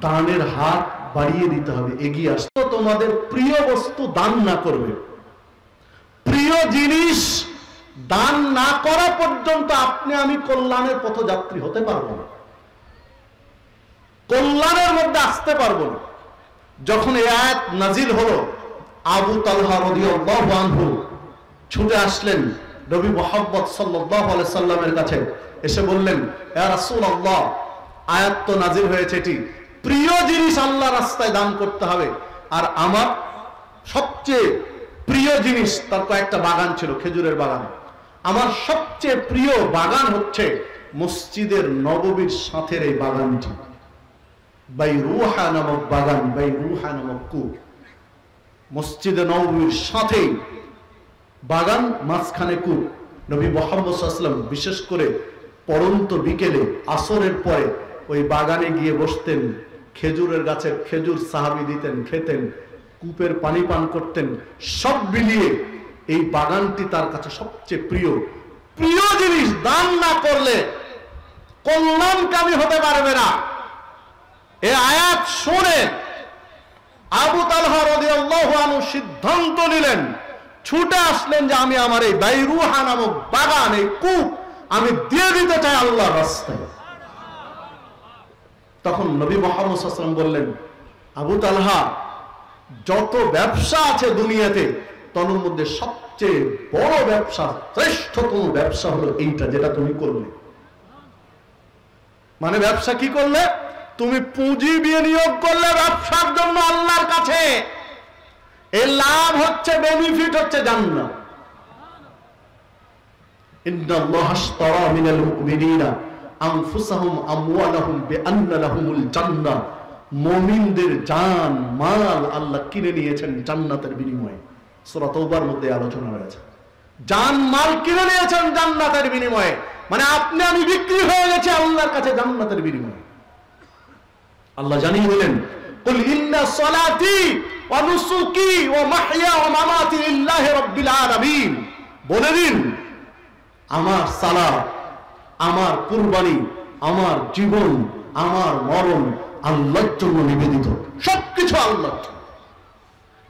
দানের হাত বাড়িয়ে দিতে হবে, এগিয়ে আসতে। তোমাদের প্রিয় বস্তু দান না করবে, প্রিয় জিনিস দান না করা পর্যন্ত আপনি আমি কল্যাণের পথযাত্রী হতে পারবো না, কল্যাণের মধ্যে আসতে পারবো না। যখন এই আয়াত নাজিল হলো, আবু তালহা রাদিয়াল্লাহু আনহু ছুটে আসলেন নবী মুহাম্মদ সাল্লাল্লাহু আলাইহি সাল্লামের কাছে, এসে বললেন, ইয়া রাসূলুল্লাহ, আয়াত তো নাজিল হয়েছে, এটি প্রিয় জিনিস আল্লাহর রাস্তায় দান করতে হবে, আর আমার সবচেয়ে প্রিয় জিনিস, তার কয়েকটা বাগান ছিল, খেজুরের বাগান, আমার সবচেয়ে প্রিয় বাগান হচ্ছে মসজিদের নববীর সাথের এই বাগানটি, বাইরুহা নামক বাগান, বাইরুহা নামক কূপ, মসজিদে নববীর সাথেই বাগান, মাঝখানে কূপ। নবী মুহাম্মদ সাল্লাল্লাহু আলাইহি ওয়াসাল্লাম বিশেষ করে পড়ন্ত বিকেলে আসরের পরে ওই বাগানে গিয়ে বসতেন, খেজুরের গাছের খেজুর সাহাবী দিতেন, খেতেন, কূপের পানি পান করতেন। সব মিলিয়ে এই বাগানটি তার কাছে সবচেয়ে প্রিয়। প্রিয় জিনিস দান না করলে কল্যাণকামী হতে পারবে না। এই আয়াত শুনে আবু তালহা রাদিয়াল্লাহু আনহু সিদ্ধান্ত নিলেন, ছুটে আসলেন যে আমি আমার এই বাইরুহা নামক বাগান, এই কূপ আমি দিয়ে দিতে চাই আল্লাহর রাস্তায়। তখন নবী মুহাম্মদ সাল্লাল্লাহু আলাইহি ওয়াসাল্লাম বললেন, আবু তালহা, যত ব্যবসা আছে দুনিয়াতে তার মধ্যে সবচেয়ে বড় ব্যবসা, শ্রেষ্ঠতম ব্যবসা হলো এইটা যেটা তুমি করলে। মানে ব্যবসা কি করলে? তুমি পুঁজি বিনিয়োগ করলে ব্যবসার জন্য আল্লাহর কাছে, এর লাভ হচ্ছে, বেনিফিট হচ্ছে জান্নাত। ইন্নাল্লাহা আশতারা মিনাল মুমিনিনা আনফুসাহুম আমওয়ালাহুম বিআন্না লাহুমুল জান্নাহ, মুমিনদের জান মাল আল্লাহ কিনে নিয়েছেন জান্নাতের বিনিময়ে। সূরা তাওবার মধ্যে আলোচনা রয়েছে, জান মাল কিনে নিয়েছেন জান্নাতের বিনিময়ে, মানে আপনি আমি বিক্রি হয়ে গেছে আল্লাহর কাছে জান্নাতের বিনিময়ে। আল্লাহ জানিয়ে দিলেন, কুল ইন্না সলাতি ওয়া নুসুকি ওয়া মাহইয়া ওয়া মামাতি লিল্লাহি রাব্বিল আলামিন, বলে দিন আমার সালাত, আমার কুরবানি, আমার জীবন, আমার মরণ আল্লাহর জন্য নিবেদিত, সবকিছু আল্লাহর জন্য।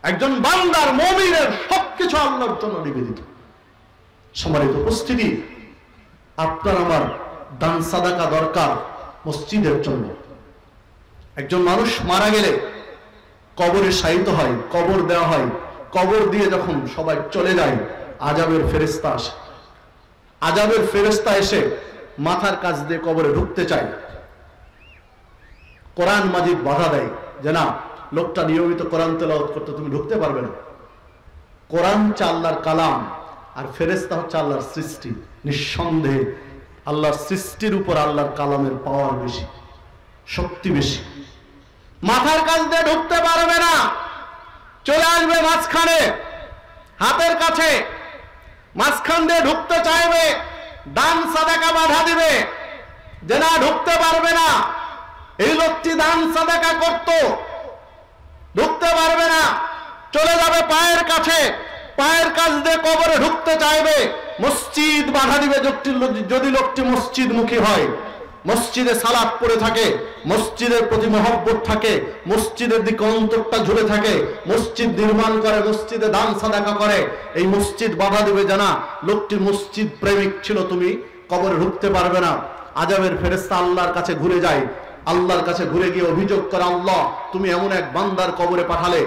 একজন বান্দার, মুমিনের সবকিছু আল্লাহর জন্য নিবেদিত। সম্মানিত উপস্থিতি, আপনার আমার দান সাদাকা দরকার মসজিদের জন্য। একজন মানুষ মারা গেলে কবরে শায়িত হয়, কবর দেওয়া হয়, কবর দিয়ে যখন সবাই চলে যায়, আযাবের ফেরেশতা আসে। আযাবের ফেরেশতা এসে মাথার কাছ দিয়ে কবরে ঢুকতে চায়। কোরআন মাজিদ বাধা দেয় যে না, লোকটা নিয়মিত কোরআন তেলাওয়াত করতে, তুমি ঢুকতে পারবে না। কোরআন হচ্ছে আল্লাহর কালাম, আর ফেরেশতা হচ্ছে আল্লাহর সৃষ্টি। নিঃসন্দেহে আল্লাহর সৃষ্টির উপর আল্লাহর কালামের পাওয়ার বেশি, শক্তি বেশি। মাথার কাছ দিয়ে ঢুকতে পারবে না, চলে আসবে মাঝখানে, হাতের কাছে, মাঝখান দিয়ে ঢুকতে চাইবে, দান সাদাকা বাধা দিবে যে না, ঢুকতে পারবে না। এই লোকটি দান সাদাকা করত, ঢুকতে পারবে না, চলে যাবে পায়ের কাছে, পায়ের কাছ দিয়ে কবরে ঢুকতে চাইবে, মসজিদ বাধা দিবে। যদি লোকটি মসজিদ মুখী হয়, মসজিদে সালাত পড়ে থাকে, মসজিদের প্রতি মহব্বত থাকে, মসজিদের দিকে অন্তরটা ঝুলে থাকে, মসজিদ নির্মাণ করে, মসজিদে দান সাদাকা করে, এই মসজিদ বাধা দিবে জানা লোকটি মসজিদ প্রেমিক ছিল, তুমি কবরে ঢুকতে পারবে না। আযাবের ফেরেশতা আল্লাহর কাছে ঘুরে যায়, আল্লাহর কাছে ঘুরে গিয়ে অভিযোগ করে, আল্লাহ তুমি এমন এক বান্দার কবরে পাঠালে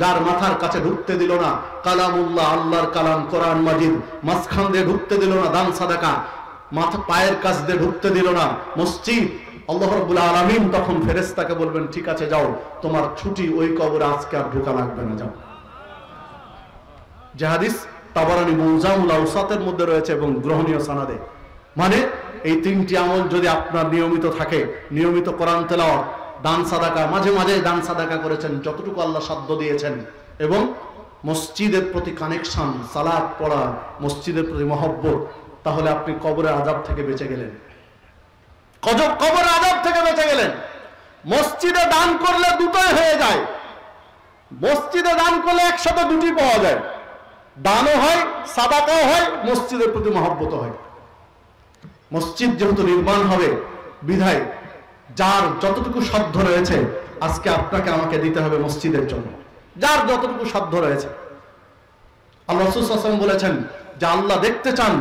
যার মাথার কাছে ঢুকতে দিল না কালামুল্লাহ, আল্লাহর কালাম কোরআন মাজিদ, মাঝখান দিয়ে ঢুকতে দিল না দান সাদাকা, মাথা পায়ের কাছ দিয়ে ঢুকতে দিল না মসজিদ। আল্লাহ রাব্বুল আলামিন তখন ফেরেশতাকে বলবেন, ঠিক আছে যাও, তোমার ছুটি, ওই কবরে আজকে আর ঢোকা লাগবে না, যাও। যে হাদিস তাবারানী মুজামুল আওসাতের মধ্যে রয়েছে এবং গ্রহণীয় সনদে। মানে এই তিনটি আমল যদি আপনার নিয়মিত থাকে, নিয়মিত কোরআন তেলাওয়াত, দান সাদাকা, মাঝে মাঝে দান সাদাকা করেছেন যতটুকু আল্লাহ সাধ্য দিয়েছেন, এবং মসজিদের প্রতি কানেকশন, সালাত পড়া, মসজিদের প্রতি মহব্বত, তাহলে আপনি কবরের আযাব থেকে বেঁচে গেলেন, কবরের আযাব থেকে বেঁচে গেলেন। মসজিদে দান করলে দুটোই হয়ে যায়, মসজিদে দান করলে একসাথে দুটি পাওয়া যায়, দানও হয়, সাদাকাও হয়, মসজিদের প্রতি মহব্বত হয়। মসজিদ যেহেতু নির্মাণ হবে, বিধায় যার যতটুকু সাধ্য রয়েছে আজকে আপনাকে আমাকে দিতে হবে মসজিদের জন্য, যার যতটুকু সাধ্য রয়েছে। আল্লাহ রাসূল সাল্লাল্লাহু আলাইহি ওয়াসাল্লাম বলেছেন যে আল্লাহ দেখতে চান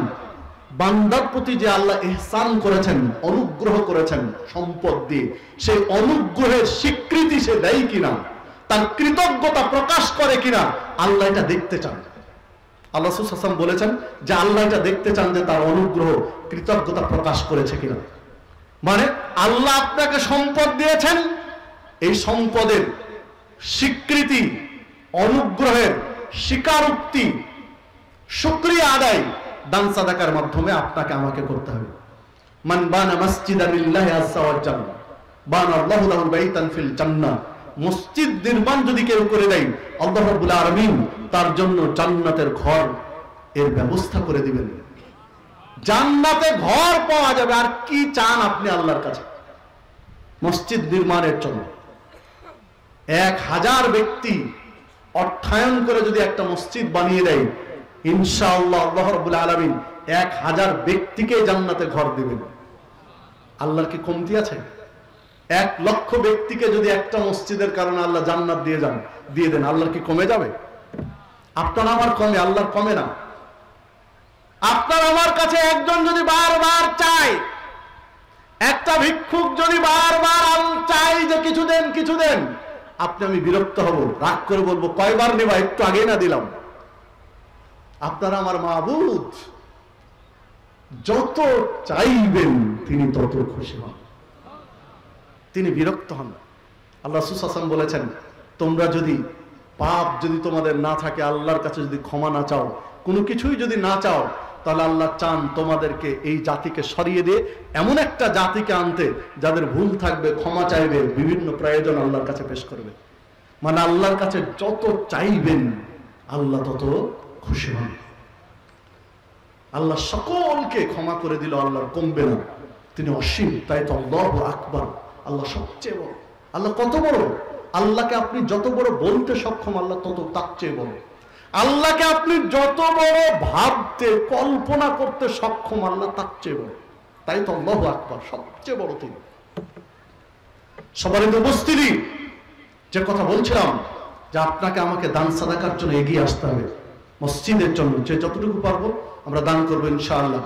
বান্দার প্রতি যে আল্লাহ ইহসান করেছেন, অনুগ্রহ করেছেন সম্পদ দিয়ে, সেই অনুগ্রহের স্বীকৃতি সে দেয় কিনা। তার কৃতজ্ঞতা প্রকাশ করে কিনা আল্লাহ এটা দেখতে চান। আল্লাহ রাসূল সাল্লাল্লাহু আলাইহি ওয়াসাল্লাম বলেছেন যে আল্লাহ এটা দেখতে চান যে তার অনুগ্রহ কৃতজ্ঞতা প্রকাশ করেছে কিনা। মানে আল্লাহ আপনাকে সম্পদ দিয়েছেন, এই সম্পদের স্বীকৃতি, অনুগ্রহের স্বীকারোক্তি, শুকরিয়া আদায় দান সাদাকার মাধ্যমে আপনাকে আমাকে করতে হবে। মান বানা মসজিদান লিল্লাহি আযজা ওয়া জাল্লা বানা আল্লাহু লাহু বাইতান ফিল জান্নাহ। মসজিদ নির্মাণ যদি কেউ করে দেয়, আল্লাহ রাব্বুল আলামিন তার জন্য জান্নাতের ঘর এর ব্যবস্থা করে দিবেন। জান্নাতে ঘর পাওয়া যাবে। আর কি চান আপনি আল্লাহর কাছে? মসজিদ নির্মাণের জন্য 1000 ব্যক্তি অর্থায়ন করে যদি একটা মসজিদ বানিয়ে দেয়, ইনশাআল্লাহ আল্লাহ রাব্বুল আলামিন 1000 ব্যক্তিকে জান্নাতে ঘর দিবেন। আল্লাহর কি কমতি আছে? 1 লক্ষ ব্যক্তিকে যদি একটা মসজিদের কারণে আল্লাহ জান্নাত দিয়ে দেন, আল্লাহর কি কমে যাবে? আপনার আমার কমে, আল্লাহর কমে না। আপনার আমার কাছে একজন যদি বারবার চায়, একটা ভিক্ষুক যদি বারবার চাই যে কিছু দেন কিছু দেন, আপনি আমি বিরক্ত হব, রাগ করে বলবো কয়বার নেবা, একটু আগে না দিলাম। আপনার আমার মাবুদ যত চাইবেন তিনি তত খুশি হন, তিনি বিরক্ত হন। আল্লাহ রাসূল সাল্লাল্লাহু আলাইহি ওয়াসাল্লাম বলেছেন, তোমরা যদি পাপ যদি তোমাদের না থাকে, আল্লাহর কাছে যদি ক্ষমা না চাও, কোনো কিছুই যদি না চাও, তাহলে আল্লাহ চান তোমাদেরকে এই জাতিকে সরিয়ে দিয়ে এমন একটা জাতিকে আনতে যাদের ভুল থাকবে, ক্ষমা চাইবে, বিভিন্ন প্রয়োজন আল্লাহর কাছে পেশ করবে। মানে আল্লাহর কাছে যত চাইবেন আল্লাহ তত খুশি হন। আল্লাহ সকলকে ক্ষমা করে দিল, আল্লাহর কমবে না, তিনি অসীম। তাই তো আল্লাহু আকবার, আল্লাহ সবচেয়ে বড়। আল্লাহ কত বড়? আল্লাহকে আপনি যত বড় বলতে সক্ষম, আল্লাহ তত তার চেয়ে বড়। আল্লাহকে আপনি যত বড় ভাবতে কল্পনা করতে সক্ষম, আল্লাহ তার চেয়ে বড়। তাই তো আল্লাহু আকবার, সবচেয়ে বড় তিনি। সবার উপস্থিতি, যে কথা বলছিলাম যে আপনাকে আমাকে দান সাদাকার জন্য এগিয়ে আসতে হবে, মসজিদের জন্য যে যতটুকু পারবো আমরা দান করবো ইনশাআল্লাহ।